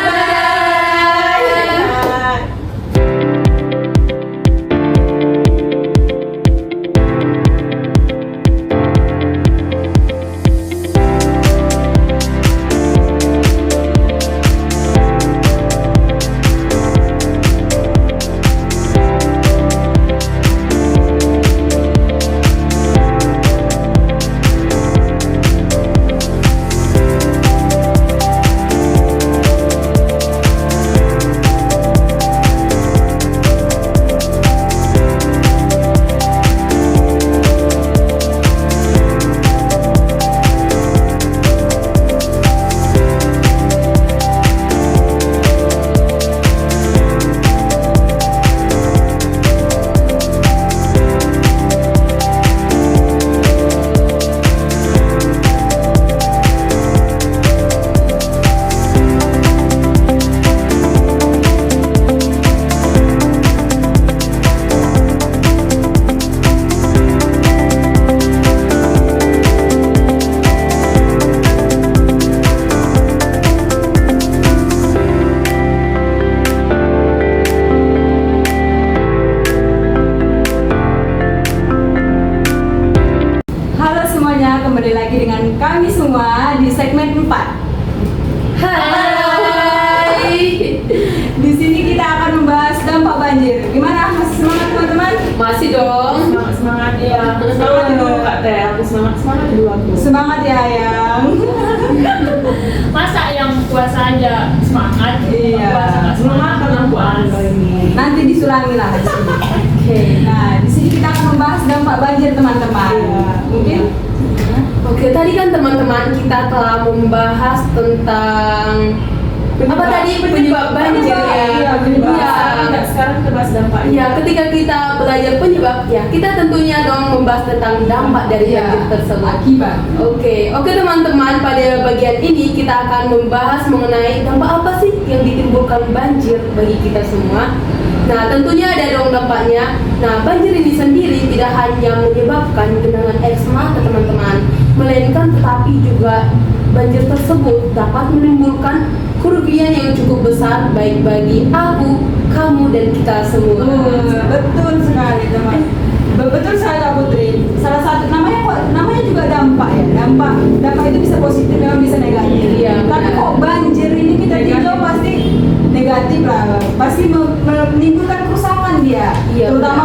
Kembali lagi dengan kami semua di segmen 4. Hai. Di sini kita akan membahas dampak banjir. Gimana? Masih semangat teman-teman? Masih dong. Semangat ya. Semangat dulu Kak Teh. Aku semangat dulu aku. Semangat ya Ayang. Masa yang puasa aja semangat? Iya. Puasa nggak Semangat karena aku ada ini. Nanti disulangi lah di sini. Oke. Nah, di sini kita akan membahas dampak banjir teman-teman. Mungkin Oke, tadi kan teman-teman kita telah membahas tentang apa tadi penyebab banjir ya. Iya, penyebab. Sekarang kita bahas dampaknya. Iya, ketika kita belajar penyebab ya, kita tentunya dong membahas tentang dampak dari banjir tersebut. akibat. Oke teman-teman, pada bagian ini kita akan membahas mengenai dampak apa sih yang ditimbulkan banjir bagi kita semua. Nah, tentunya ada dong dampaknya. Nah, banjir ini sendiri tidak hanya menyebabkan genangan air semata teman-teman, melainkan tetapi juga banjir tersebut dapat menimbulkan kerugian yang cukup besar baik bagi aku, kamu, dan kita semua. Betul sekali teman. Betul sekali Kak Putri. Salah satu namanya juga dampak ya. Dampak itu bisa positif, memang bisa negatif. Iya, Tapi benar. kok banjir ini kita tinjau pasti negatif lah. Pasti menimbulkan kerusakan dia. Iya, Terutama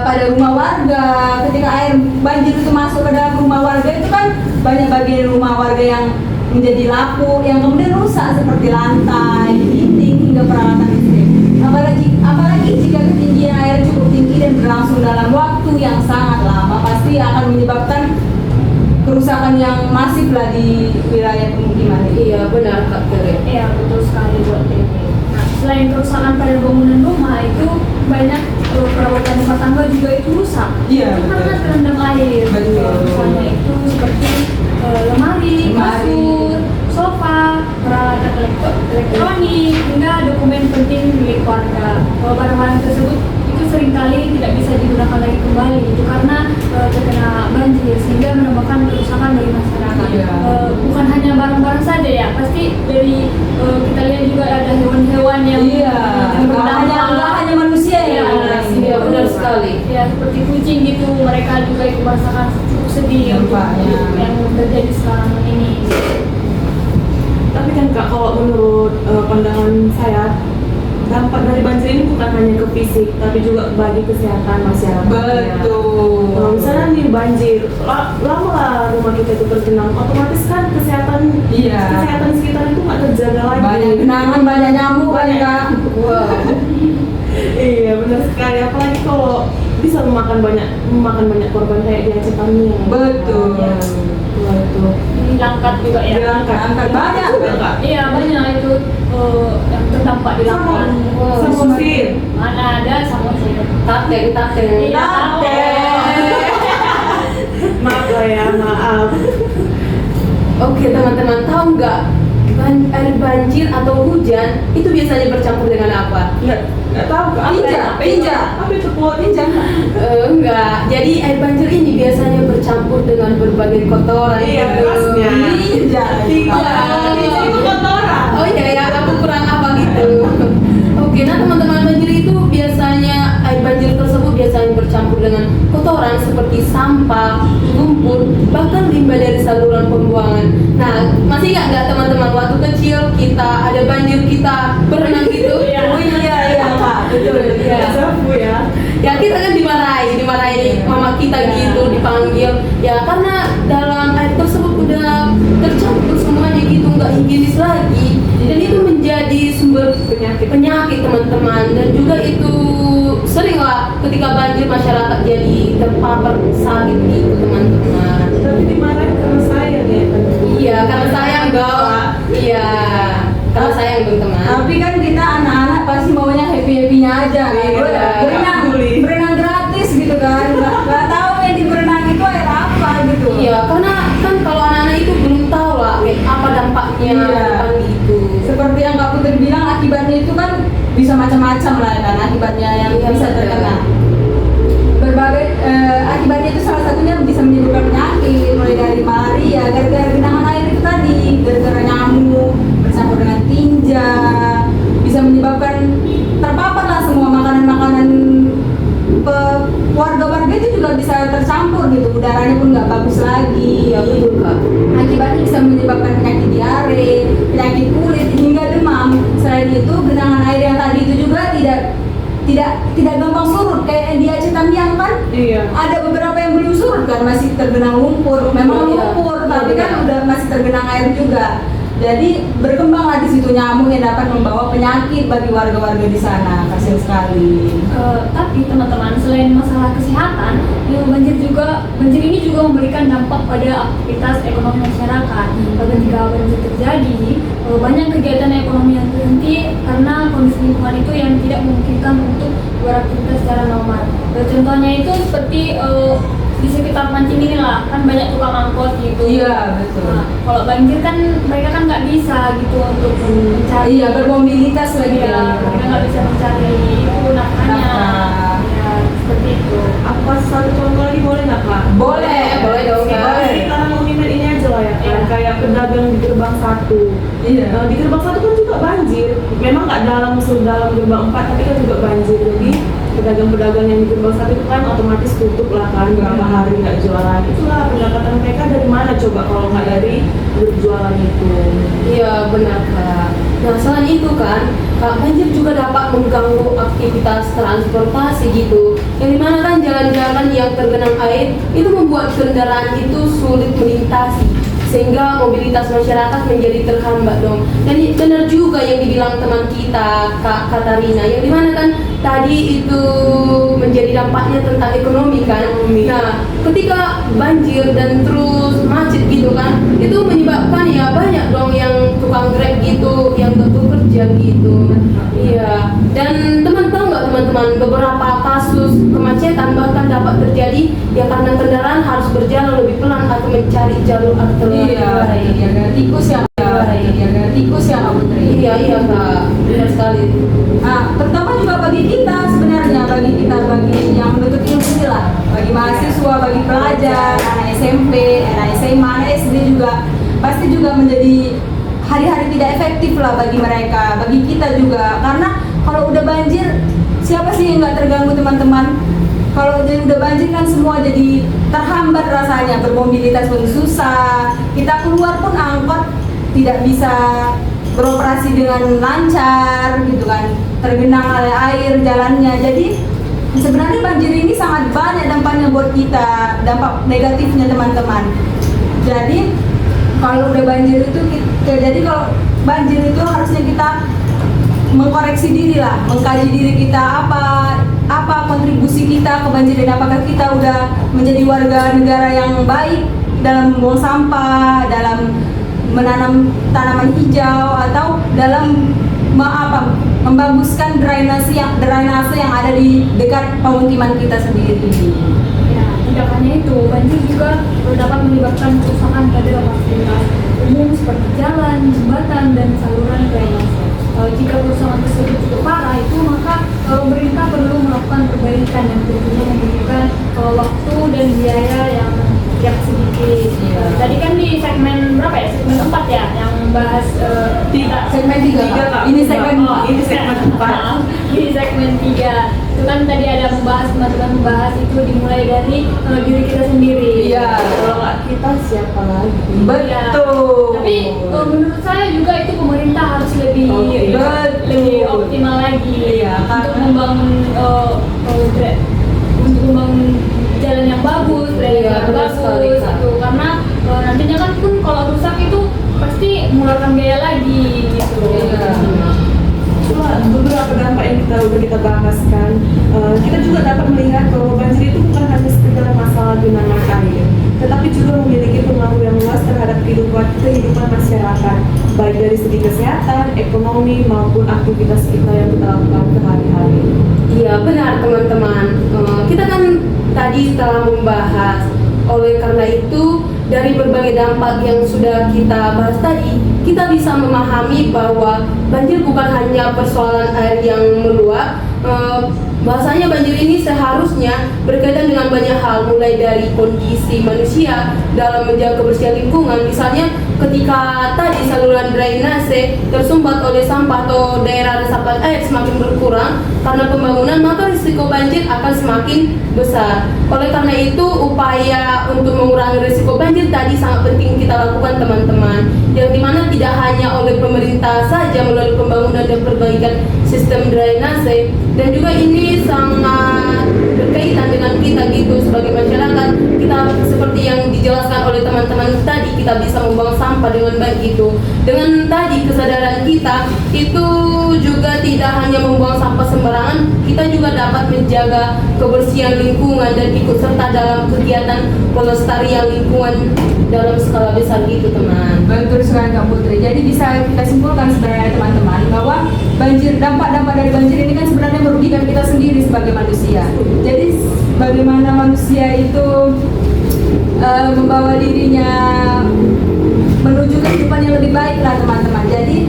pada rumah warga. Ketika air banjir itu masuk ke dalam rumah warga, itu kan banyak bagian rumah warga yang menjadi lapuk, yang kemudian rusak seperti lantai, dinding, hingga peralatan listrik. Apalagi jika ketinggian air cukup tinggi dan berlangsung dalam waktu yang sangat lama, pasti akan menyebabkan kerusakan yang masif lah di wilayah pemukiman ini. Iya benar Kak Tere. Iya, betul sekali buat TV. Nah, selain kerusakan pada bangunan rumah itu banyak perabotan rumah tangga juga itu rusak. Iya, Itu karena betul. terendam air. Betul. Misalnya itu seperti lemari, kasur, sofa, peralatan elektronik, hingga dokumen penting milik keluarga. Barang-barang tersebut itu seringkali tidak bisa digunakan lagi kembali itu karena terkena banjir sehingga menyebabkan kerusakan dari masyarakat. Iya. Bukan hanya barang-barang saja ya, pasti dari kita lihat juga ada hewan-hewan yang Iya, yang nggak hanya manusia Iya, yang iya, benar sekali. Ya, seperti kucing gitu, mereka juga ikut merasakan cukup sedih untuk Dampaknya. yang terjadi sekarang ini. Tapi kan Kak, kalau menurut pandangan saya, dampak dari banjir ini bukan hanya ke fisik, tapi juga bagi kesehatan masyarakat. Kalau misalnya nih banjir, lama lah rumah kita itu tergenang, otomatis kan kesehatan Iya. kesehatan sekitar itu nggak terjaga lagi. Banyak genangan, banyak nyamuk, banyak. Wow. Iya, benar sekali. Apalagi kalau bisa memakan banyak korban kayak di Aceh Tamiang. Betul. Ya, itu. Dilangkat juga ya. Dilangkat Banyak. juga Kak. Iya, banyak itu yang terdampak di Langkat. Samosir. Mana ada Samosir. Tateng. Iya, Maaf lah ya, maaf. Oke teman-teman, tahu nggak air banjir atau hujan itu biasanya bercampur dengan apa? Nggak tahu Kak. Tinja. Apa itu Put? Enggak. Jadi air banjir ini biasanya bercampur dengan berbagai kotoran. Iya, gitu. gasnya. Tinja. Itu kotoran. Oh iya ya, aku kurang apa gitu. Oke, nah teman-teman, banjir itu biasanya air banjir tersebut biasanya bercampur dengan kotoran seperti sampah, lumpur, bahkan limbah dari saluran pembuangan. Nah, masih nggak teman-teman waktu kecil kita ada banjir kita berenang gitu? Iya. Oh iya Kak, betul ya. Sapu ya. Ya kita kan dimarahi mama kita gitu, dipanggil ya karena dalam air tersebut udah tercampur semuanya gitu, nggak higienis lagi dan itu menjadi sumber penyakit teman-teman, dan juga itu sering lah ketika banjir masyarakat jadi terpapar sakit gitu teman-teman. Tapi dimarahin karena sayang ya. Iya, karena sayang dong. Iya, karena sayang dong teman. Tapi kan kita anak-anak pasti maunya happy-happynya aja. Iya. Berenang gratis gitu kan. Nggak tahu yang di berenang itu air apa gitu. Iya, karena kan kalau anak-anak itu belum tahu lah kayak apa dampaknya Iya. kan gitu. Seperti yang Kak Putri bilang, akibatnya itu kan bisa macam-macam lah kan akibatnya yang Iya, bisa betul. terkena. Berbagai akibatnya itu salah satunya bisa menimbulkan penyakit mulai dari malaria gara-gara genangan air itu tadi, gara-gara nyamuk bercampur dengan tinja, bisa menyebabkan terpapar lah semua makanan-makanan warga-warga itu juga bisa tercampur gitu, udaranya pun nggak bagus lagi. Iya betul Kak. Akibatnya bisa menyebabkan penyakit diare, penyakit kulit hingga demam. Selain itu, genangan air yang tadi itu juga tidak gampang surut kayak di Aceh Tamiang kan. Iya. Ada beberapa yang belum surut kan, masih tergenang lumpur. Memang Iya. lumpur, Iya, tapi kan benar. udah masih tergenang air juga. Jadi berkembanglah di situ nyamuk yang dapat membawa penyakit bagi warga-warga di sana. Kasihan sekali. Tapi teman-teman, selain masalah kesehatan, banjir ini juga memberikan dampak pada aktivitas ekonomi masyarakat. Ketika banjir terjadi, banyak kegiatan ekonomi yang terhenti karena kondisi lingkungan itu yang tidak memungkinkan untuk beraktivitas secara normal. Contohnya itu seperti di sekitar Mancing ini lah, kan banyak tukang angkot gitu. Iya, betul. Nah, kalau banjir kan mereka kan nggak bisa gitu untuk mencari. Iya, bermobilitas lagi. Iya, mereka nggak bisa mencari itu nafkahnya. Nafkah. Ya, seperti itu. Apa satu contoh lagi boleh nggak Kak? Boleh dong Kak. Boleh. Kita ngomongin ini aja lah ya kan, Iya. kayak pedagang di gerbang 1. Iya. Di gerbang 1 kan juga banjir. Memang nggak dalam gerbang 4, tapi kan juga banjir. Jadi pedagang-pedagang yang di gerbang 1 itu kan otomatis tutup lah kan, berapa hari nggak jualan. Itulah pendapatan mereka dari mana coba kalau nggak dari berjualan itu. Iya benar Kak. Nah selain itu kan, Kak, banjir juga dapat mengganggu aktivitas transportasi gitu. Yang dimana kan jalan-jalan yang tergenang air itu membuat kendaraan itu sulit melintasi, sehingga mobilitas masyarakat menjadi terhambat dong. Dan benar juga yang dibilang teman kita Kak Katarina, yang dimana kan tadi itu menjadi dampaknya tentang ekonomi kan. Nah ketika banjir dan terus macet gitu kan, itu menyebabkan ya banyak dong yang tukang grab gitu yang teman-teman, beberapa kasus kemacetan bahkan dapat terjadi ya karena kendaraan harus berjalan lebih pelan atau mencari jalur alternatif. Tikus yang Kak Putri. Iya Kak, benar sekali. Nah, terutama juga bagi kita sebenarnya, bagi yang menuntut ilmu lah, bagi mahasiswa, bagi pelajar, anak SMP, anak SMA, anak SD juga pasti juga menjadi hari-hari tidak efektif lah bagi mereka, bagi kita juga. Karena kalau udah banjir, siapa sih yang nggak terganggu teman-teman? Kalau udah banjir kan semua jadi terhambat rasanya, bermobilitas pun susah. Kita keluar pun angkot tidak bisa beroperasi dengan lancar gitu kan, tergenang oleh air jalannya. Jadi sebenarnya banjir ini sangat banyak dampaknya buat kita, dampak negatifnya teman-teman. Jadi kalau udah banjir itu kalau banjir itu harusnya kita mengkoreksi diri lah, mengkaji diri kita apa kontribusi kita ke banjir dan apakah kita udah menjadi warga negara yang baik dalam membuang sampah, dalam menanam tanaman hijau, atau dalam membaguskan drainase yang ada di dekat pemukiman kita sendiri. Ya, tidak hanya itu, banjir juga dapat menyebabkan kerusakan pada fasilitas umum seperti jalan, jembatan, dan saluran drainase. Jika kerusakan tersebut cukup parah itu, maka pemerintah perlu melakukan perbaikan yang tentunya membutuhkan waktu dan biaya yang sedikit. Tadi kan di segmen berapa ya? Segmen 4 ya, yang bahas Segmen 3. Ini segmen 4. Di segmen 3 itu kan tadi ada teman-teman membahas itu dimulai dari diri kita sendiri. Iya, kalau nggak kita siapa lagi? Betul. Tapi menurut saya juga itu pemerintah harus lebih optimal lagi untuk membangun jalan yang bagus, yang bagus itu, karena nantinya kan pun kalau rusak itu pasti mengeluarkan biaya lagi gitu. Cuma beberapa dampak yang kita bahas kan, kita juga dapat melihat bahwa banjir itu bukan hanya sekedar masalah genangan air, tetapi juga memiliki pengaruh yang luas terhadap kehidupan masyarakat, baik dari segi kesehatan, ekonomi, maupun aktivitas kita yang kita lakukan sehari-hari. Iya benar teman-teman, kita kan tadi telah membahas, oleh karena itu dari berbagai dampak yang sudah kita bahas tadi, kita bisa memahami bahwa banjir bukan hanya persoalan air yang meluap. Bahasanya banjir ini seharusnya berkaitan dengan banyak hal, mulai dari kondisi manusia dalam menjaga kebersihan lingkungan. Misalnya ketika tadi saluran drainase tersumbat oleh sampah atau daerah resapan air semakin berkurang karena pembangunan, maka risiko banjir akan semakin besar. Oleh karena itu, upaya untuk mengurangi risiko banjir tadi sangat penting kita lakukan teman-teman, yang dimana tidak hanya oleh pemerintah saja melalui pembangunan dan perbaikan sistem drainase, dan juga ini sangat berkaitan dengan kita gitu sebagai masyarakat. Kita seperti yang dijelaskan oleh teman-teman tadi, kita bisa membuang sampah dengan baik gitu. Dengan tadi kesadaran kita itu juga tidak hanya membuang sampah sembarangan, kita juga dapat menjaga kebersihan lingkungan dan ikut serta dalam kegiatan pelestarian lingkungan dalam skala besar gitu teman. Betul sekali Kak Putri. Jadi bisa kita simpulkan sebenarnya teman-teman bahwa dampak-dampak dari banjir ini kan sebenarnya merugikan kita sendiri sebagai manusia. Jadi bagaimana manusia itu membawa dirinya menuju kehidupan yang lebih baik lah teman-teman. Jadi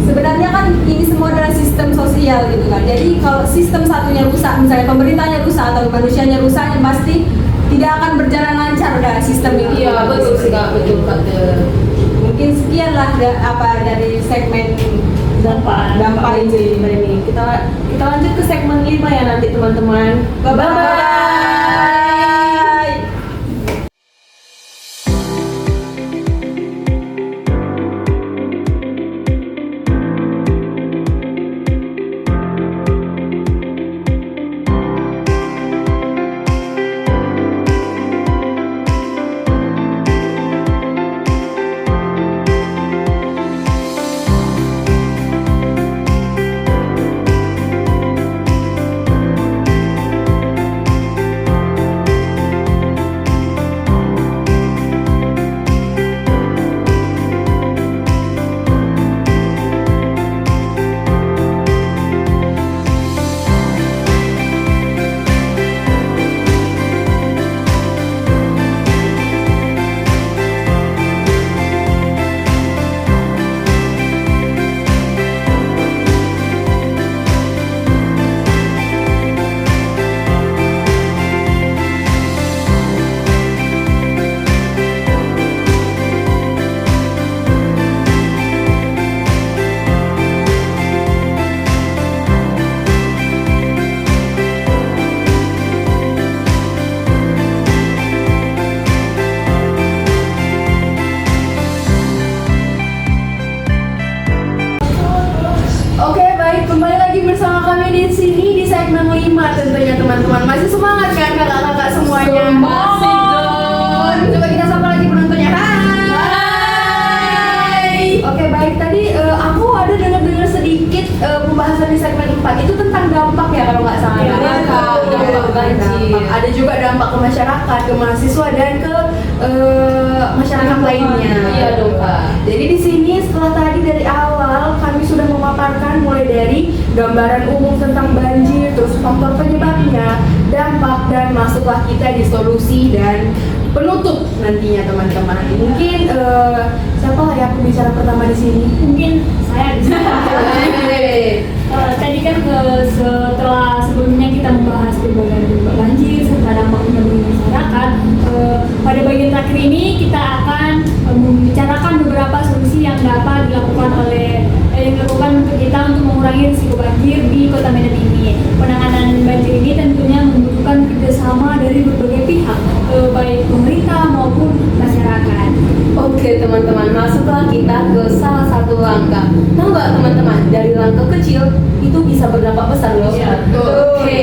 sebenarnya kan ini semua adalah sistem sosial gitu kan. Jadi kalau sistem satunya rusak, misalnya pemerintahnya rusak atau manusianya rusaknya, pasti tidak akan berjalan lancar udah sistem ini. Iya betul Kak. Mungkin sekianlah dari segmen dampak ini. Kita lanjut ke segmen 5 ya nanti teman-teman. Bye-bye. di sini di segmen 5 tentunya teman-teman. Masih semangat kan kakak-kakak semuanya? Masih dong. Coba kita sapa lagi penontonnya. Hai. Oke baik, tadi aku ada dengar sedikit pembahasan di segmen 4 itu tentang dampak ya kalau nggak salah. Iya, dampak banjir. Ada juga dampak ke masyarakat, ke mahasiswa dan ke masyarakat lainnya. Iya dong, Kak. Jadi di sini setelah tadi dari awal kami sudah memaparkan mulai dari gambaran umum tentang banjir, terus faktor penyebabnya, dampak, dan masuklah kita di solusi dan penutup nantinya teman-teman. Mungkin siapa lah yang pembicara pertama di sini? Mungkin saya bisa. Tadi kan setelah sebelumnya kita membahas berbagai banjir serta dampaknya bagi masyarakat, pada bagian terakhir ini kita akan membicarakan beberapa solusi yang dapat dilakukan untuk kita untuk mengurangi risiko banjir di Kota Medan ini. Penanganan banjir ini tentunya membutuhkan kerjasama dari berbagai pihak, baik pemerintah maupun masyarakat. Oke teman-teman, masuklah kita ke salah satu langkah. Tahu nggak teman-teman, dari langkah kecil itu bisa berdampak besar loh. Iya, betul. Oke,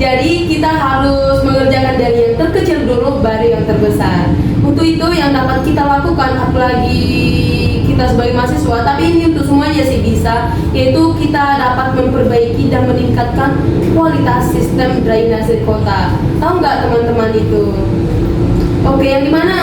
jadi kita harus mengerjakan dari yang terkecil dulu baru yang terbesar. Untuk itu yang dapat kita lakukan, apalagi kita sebagai mahasiswa, tapi ini untuk semuanya sih bisa, yaitu kita dapat memperbaiki dan meningkatkan kualitas sistem drainase kota. Tahu nggak teman-teman itu? Oke, yang dimana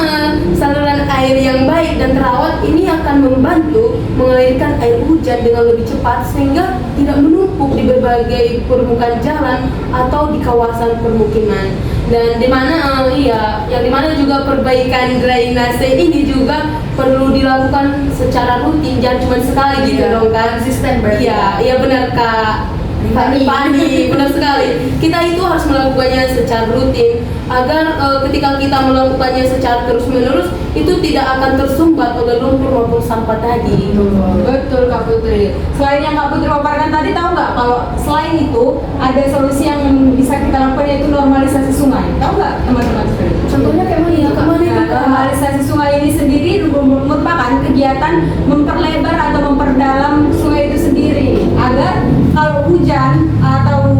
saluran air yang baik dan terawat ini akan membantu mengalirkan air hujan dengan lebih cepat sehingga tidak menumpuk di berbagai permukaan jalan atau di kawasan permukiman. Dan dimana yang dimana juga perbaikan drainase ini juga perlu dilakukan secara rutin, jangan cuma sekali gitu dong kan? Konsisten berarti. Iya benar Kak. Pani, benar sekali. Kita itu harus melakukannya secara rutin agar ketika kita melakukannya secara terus-menerus itu tidak akan tersumbat oleh lumpur maupun sampah tadi. Betul Kak Putri. Selain yang Kak Putri paparkan tadi, tahu nggak kalau selain itu ada solusi yang bisa kita lakukan yaitu normalisasi sungai. Tahu nggak teman-teman sekalian? Contohnya kayak mana ya? Kemana itu Nah, Kak? normalisasi sungai ini sendiri merupakan kegiatan memperlebar atau memperdalam sungai itu sendiri agar kalau hujan atau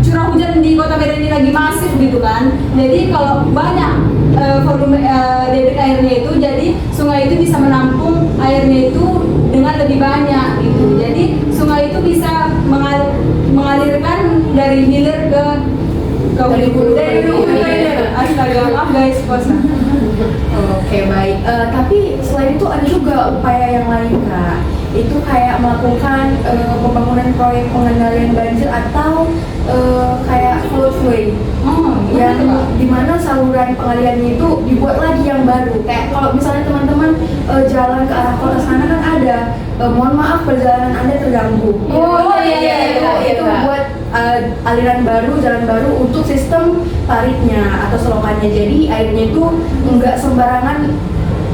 curah hujan di Kota Medan ini lagi masif gitu kan, jadi kalau banyak volume debit airnya itu, jadi sungai itu bisa menampung airnya itu dengan lebih banyak gitu. Jadi sungai itu bisa mengalirkan dari hilir ke hulu. Dari hulu ke hilir. Astaga, maaf guys, puasa. Oke baik, tapi selain itu ada juga upaya yang lain Kak. Itu kayak melakukan pembangunan proyek pengendalian banjir atau kayak floodway yang dimana saluran pengaliannya itu dibuat lagi yang baru. Kayak kalau misalnya teman-teman jalan ke arah kota sana kan ada, mohon maaf perjalanan Anda terganggu. Itu buat aliran baru, jalan baru untuk sistem paritnya atau selokannya. Jadi airnya itu nggak sembarangan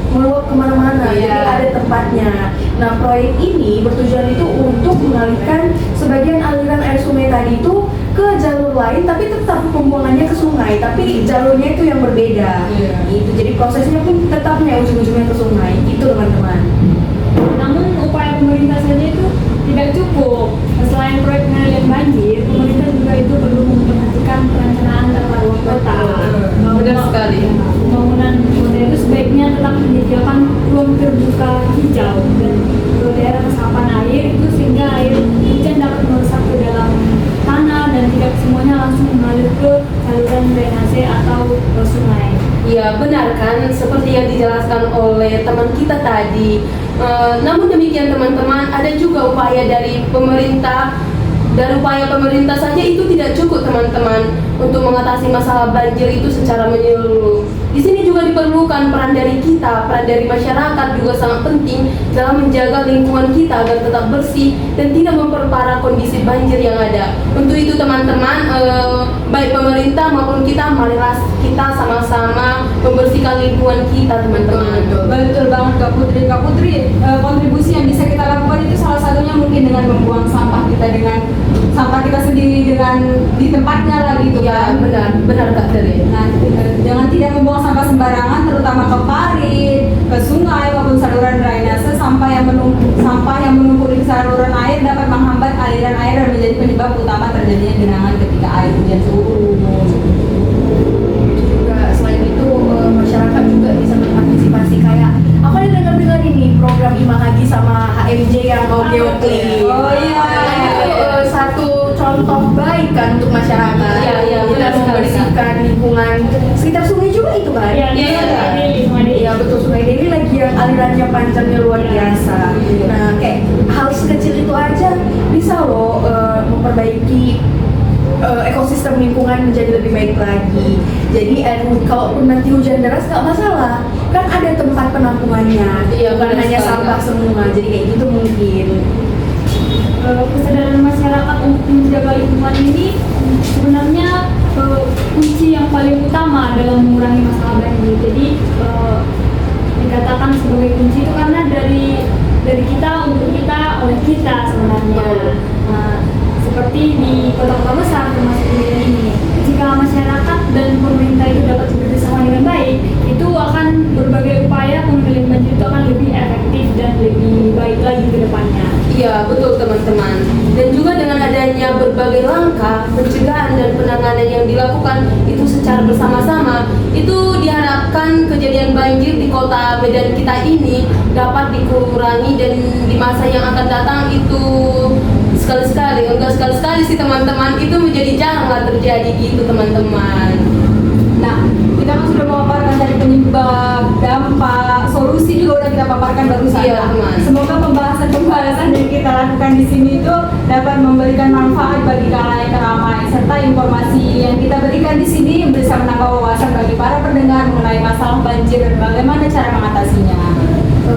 meluap kemana-mana, jadi ada tempatnya. Nah proyek ini bertujuan itu untuk mengalihkan sebagian aliran air sungai tadi itu ke jalur lain, tapi tetap pembuangannya ke sungai, tapi jalurnya itu yang berbeda. Itu jadi prosesnya pun tetapnya ujung-ujungnya ke sungai. Itu teman-teman. Namun upaya pemerintah saja itu tidak cukup. Selain proyek pengendalian banjir, pemerintah juga itu perlu memperhatikan perencanaan tata ruang kota. Benar sekali. Pembangunan kota itu sebaiknya tetap menyediakan ruang terbuka hijau dan daerah resapan air itu sehingga air hujan dapat meresap ke dalam tanah dan tidak semuanya langsung mengalir ke saluran drainase atau ke sungai. Iya benar kan, seperti yang dijelaskan oleh teman kita tadi. Namun demikian teman-teman, ada juga upaya dari pemerintah. Dan upaya pemerintah saja itu tidak cukup teman-teman untuk mengatasi masalah banjir itu secara menyeluruh. Di sini juga diperlukan peran dari kita, peran dari masyarakat juga sangat penting dalam menjaga lingkungan kita agar tetap bersih dan tidak memperparah kondisi banjir yang ada. Untuk itu teman-teman, baik pemerintah maupun kita, marilah kita sama-sama membersihkan lingkungan kita teman-teman. Betul banget Kak Putri. Kak Putri, kontribusi yang bisa kita lakukan itu salah satunya mungkin dengan membuang sampah kita sendiri dengan di tempatnya lah gitu Ya kan. benar Kak Tere. Nah, jangan tidak membuang sampah sembarangan, terutama ke parit, ke sungai maupun saluran drainase. Sampah yang menumpuk di saluran air dapat menghambat aliran air dan menjadi penyebab utama terjadinya genangan ketika air hujan turun. Juga selain itu masyarakat juga bisa mengantisipasi kayak aku ada dengar ini program Imahagi sama HMJ yang mau geoclean. Oh iya. Itu satu contoh baik kan untuk masyarakat. Iya, Kita benar sekali, membersihkan lingkungan sekitar sungai juga itu kan. Iya, Iya betul, Sungai Deli lagi yang alirannya panjangnya luar biasa. Nah kayak hal sekecil itu aja bisa loh memperbaiki ekosistem lingkungan menjadi lebih baik lagi. Jadi kalaupun nanti hujan deras nggak masalah, kan ada tempat penampungannya. Iya, bukan benar hanya sekali, sampah Kak. semua. Jadi kayak gitu mungkin. Kesadaran masyarakat untuk menjaga lingkungan ini sebenarnya kunci yang paling utama dalam mengurangi masalah banjir. Jadi dikatakan sebagai kunci itu karena dari kita untuk kita oleh kita sebenarnya. Nah, seperti di kota-kota besar termasuk di Medan ini, jika masyarakat dan pemerintah itu dapat bekerjasama dengan baik, itu akan berbagai upaya pengendalian banjir itu akan lebih efektif dan lebih baik lagi ke depannya. Iya, betul teman-teman. Dan juga dengan adanya berbagai langkah pencegahan dan penanganan yang dilakukan itu secara bersama-sama, itu diharapkan kejadian banjir di kota Medan kita ini dapat dikurangi dan di masa yang akan datang itu enggak sekali-sekali sih teman-teman, itu menjadi jaranglah terjadi gitu teman-teman. Nah, kita kan sudah memaparkan dari penyebab, dampak, solusi juga udah kita paparkan barusan. Iya, teman. Semoga pembahasan yang kita lakukan di sini itu dapat memberikan manfaat bagi kalayak ramai serta informasi yang kita berikan di sini bisa menambah wawasan bagi para pendengar mengenai masalah banjir dan bagaimana cara mengatasinya.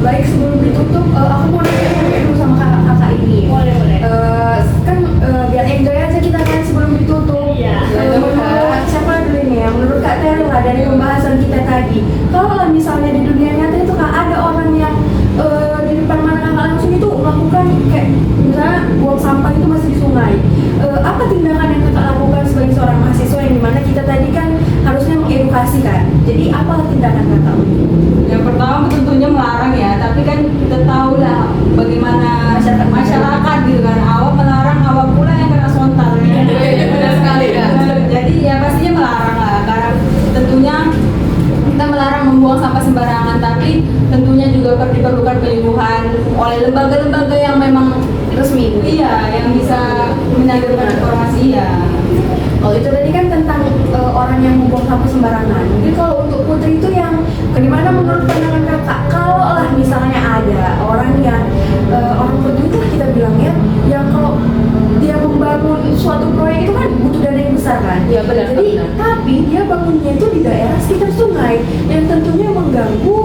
Baik, sebelum ditutup, aku mau nanya dulu sama kakak ini. Boleh. Kan biar enjoy aja kita kan sebelum ditutup. Iya. Menurut siapa dulu ini ya? Menurut Kak Terla dari pembahasan kita tadi, kalau misalnya di dunia nyata itu Kak ada orang yang di depan mata Kakak langsung itu melakukan kayak misalnya buang sampah itu masih di sungai. Apa tindakan yang Kakak lakukan sebagai seorang mahasiswa yang dimana kita tadi kan harusnya mengedukasi kan? Jadi apa tindakan Kakak? Yang pertama tentunya melarang ya, tapi kan kita tahu lah bagaimana masyarakat gitu kan, awak melarang awak pula yang kena sontar ya. Benar sekali, Kak. Jadi ya pastinya melarang lah, karena tentunya kita melarang membuang sampah sembarangan, tapi tentunya juga diperlukan penyuluhan oleh lembaga-lembaga yang memang Resmi. iya yang bisa menyalurkan informasi ya. Kalau itu tadi kan tentang orang yang membuang sampah sembarangan. Mungkin kalau untuk Putri itu yang bagaimana menurut pandangan Kakak? Kalau lah misalnya ada orang yang orang Putri itu kita bilangnya yang kalau dia membangun suatu proyek itu kan butuh dana yang besar kan? Iya, benar, Jadi benar. tapi dia bangunnya itu di daerah sekitar sungai yang tentunya mengganggu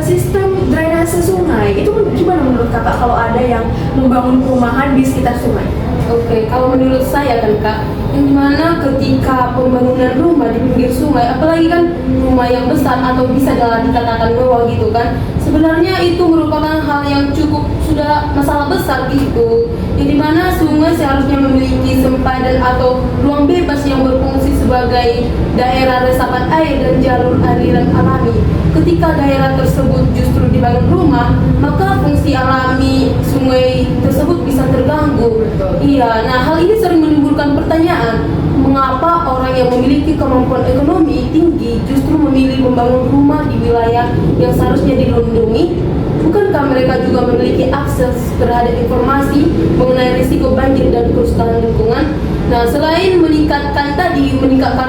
sistem drainase sungai. Itu gimana menurut Kakak kalau ada yang membangun perumahan di sekitar sungai? Oke, kalau menurut saya kan Kak, yang dimana ketika pembangunan rumah di pinggir sungai, apalagi kan rumah yang besar atau bisa dikatakan mewah gitu kan, sebenarnya itu merupakan hal yang cukup sudah masalah besar gitu, yang dimana sungai seharusnya memiliki sempadan atau ruang bebas yang berfungsi sebagai daerah resapan air dan jalur aliran alami. Ketika daerah tersebut justru dibangun rumah, maka fungsi alami sungai tersebut bisa terganggu. Iya, nah hal ini sering menimbulkan pertanyaan, mengapa orang yang memiliki kemampuan ekonomi tinggi justru memilih membangun rumah di wilayah yang seharusnya dilindungi? Bukankah mereka juga memiliki akses terhadap informasi mengenai risiko banjir dan kerusakan lingkungan? Nah, selain meningkatkan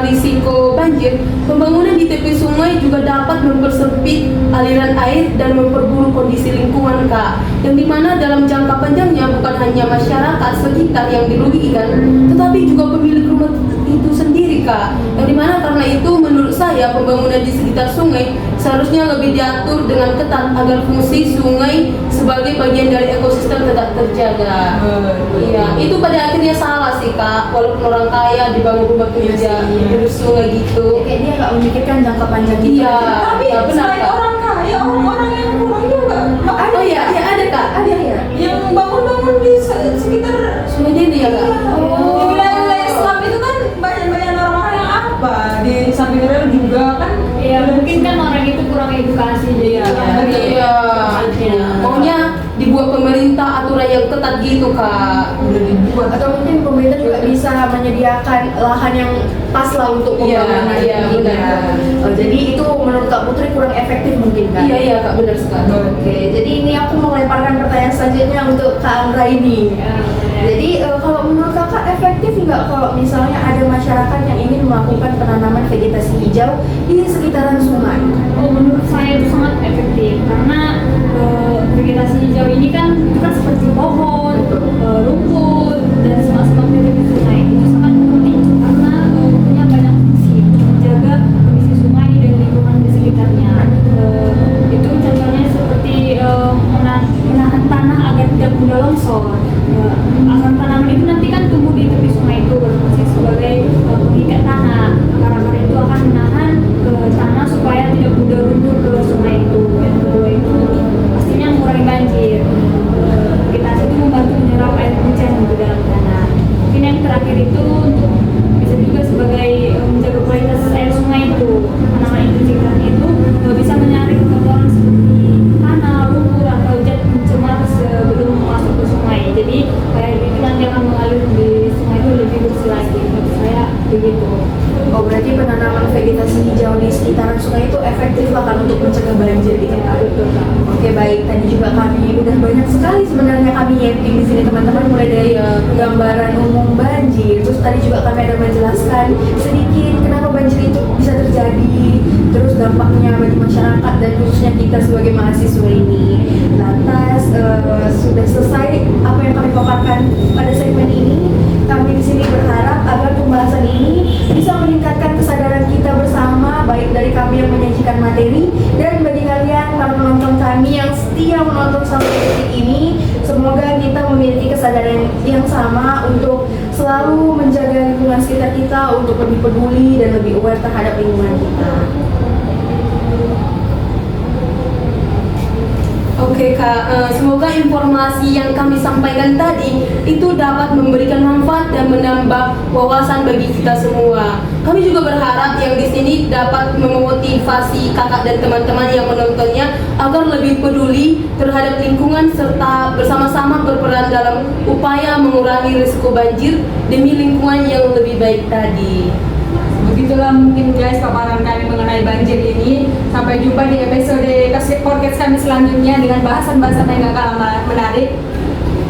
risiko banjir, pembangunan di tepi sungai juga dapat mempersempit aliran air dan memperburuk kondisi lingkungan, Kak. Yang dimana dalam jangka panjangnya bukan hanya masyarakat sekitar yang dirugikan, tetapi juga pemilik rumah itu sendiri, Kak. Yang dimana karena itu menurut saya pembangunan di sekitar sungai seharusnya lebih diatur dengan ketat agar fungsi sungai sebagai bagian dari ekosistem tetap terjaga. Iya, itu pada akhirnya salah sih Kak. Walaupun orang kaya dibangun rumah pinggir sungai gitu. Kayak dia nggak memikirkan jangka panjang gitu. Iya, Tapi ya, benar selain Kak. orang kaya, orang yang kurang juga Oh iya, ya ada Kak. Ada ya. yang bangun-bangun di sekitar Sungai Deli ya Kak. di wilayah Islam itu kan banyak orang-orang yang apa di samping rel juga kan. Ya mungkin kan orang itu kurang edukasi jadi Iya, maunya dibuat pemerintah aturan yang ketat gitu Kak udah dibuat. Atau mungkin pemerintah juga bisa menyediakan lahan yang pas lah untuk Iya, pembangunan iya, ini benar. kan. Jadi itu menurut Kak Putri kurang efektif mungkin kan? Iya iya Kak benar sekali. Oke, jadi ini aku mau lemparkan pertanyaan selanjutnya untuk Kak Anggra ini. Jadi kalau menurut kakak efektif nggak kalau misalnya ada masyarakat yang ingin melakukan penanaman vegetasi hijau di sekitaran sungai? Oh, menurut saya itu sangat efektif karena vegetasi hijau ini kan itu kan seperti pohon, rumput dan semak-semak di sungai itu sangat penting karena punya banyak fungsi menjaga kondisi sungai dan lingkungan di sekitarnya. Itu contohnya seperti menahan tanah agar tidak mudah longsor. Akar tanaman itu nanti kan tumbuh di tepi sungai itu berfungsi sebagai pengikat tanah. Akar-akar itu akan menahan tanah supaya tidak mudah runtuh ke sungai itu. Yang kedua itu pastinya mengurangi banjir. Vegetasi itu membantu menyerap air hujan ke dalam tanah. Mungkin yang terakhir itu untuk bisa juga sebagai menjaga kualitas air sungai itu. Tanaman inseknya itu bisa menyaring kotoran seperti tanah, lumpur atau zat pencemar sebelum masuk ke sungai. Jadi air itu nanti akan mengalir di sungai itu lebih bersih lagi. Menurut saya begitu. Oh berarti penanaman vegetasi hijau di sekitaran sungai itu efektif lah kan untuk mencegah banjir gitu kan? Oke baik, tadi juga kami udah banyak sekali sebenarnya kami nyeting di sini teman-teman mulai dari gambaran umum banjir, terus tadi juga kami ada menjelaskan sedikit kenapa banjir itu bisa terjadi, terus dampaknya bagi masyarakat dan khususnya kita sebagai mahasiswa ini. Lantas sudah selesai apa yang kami paparkan pada segmen ini. Kami di sini berharap agar pembahasan ini bisa meningkatkan kesadaran kita bersama, baik dari kami yang menyajikan materi dan bagi kalian para penonton kami yang setia menonton sampai detik ini. Semoga kita memiliki kesadaran yang sama untuk selalu menjaga lingkungan sekitar kita, untuk lebih peduli dan lebih aware terhadap lingkungan kita. Oke Kak, semoga informasi yang kami sampaikan tadi itu dapat memberikan manfaat dan menambah wawasan bagi kita semua. Kami juga berharap yang di sini dapat memotivasi kakak dan teman-teman yang menontonnya agar lebih peduli terhadap lingkungan serta bersama-sama berperan dalam upaya mengurangi risiko banjir demi lingkungan yang lebih baik tadi. Begitulah mungkin guys paparan kami mengenai banjir ini. Sampai jumpa di episode podcast kami selanjutnya dengan bahasan-bahasan yang gak kalah menarik.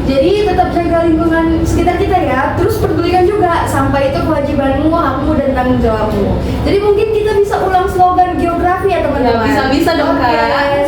Jadi tetap jaga lingkungan sekitar kita ya, terus pedulikan juga, sampai itu kewajibanmu, hakmu dan tanggung jawabmu. Jadi mungkin kita bisa ulang slogan geografi ya teman-teman. Ya, bisa-bisa dong, Kak. Oke,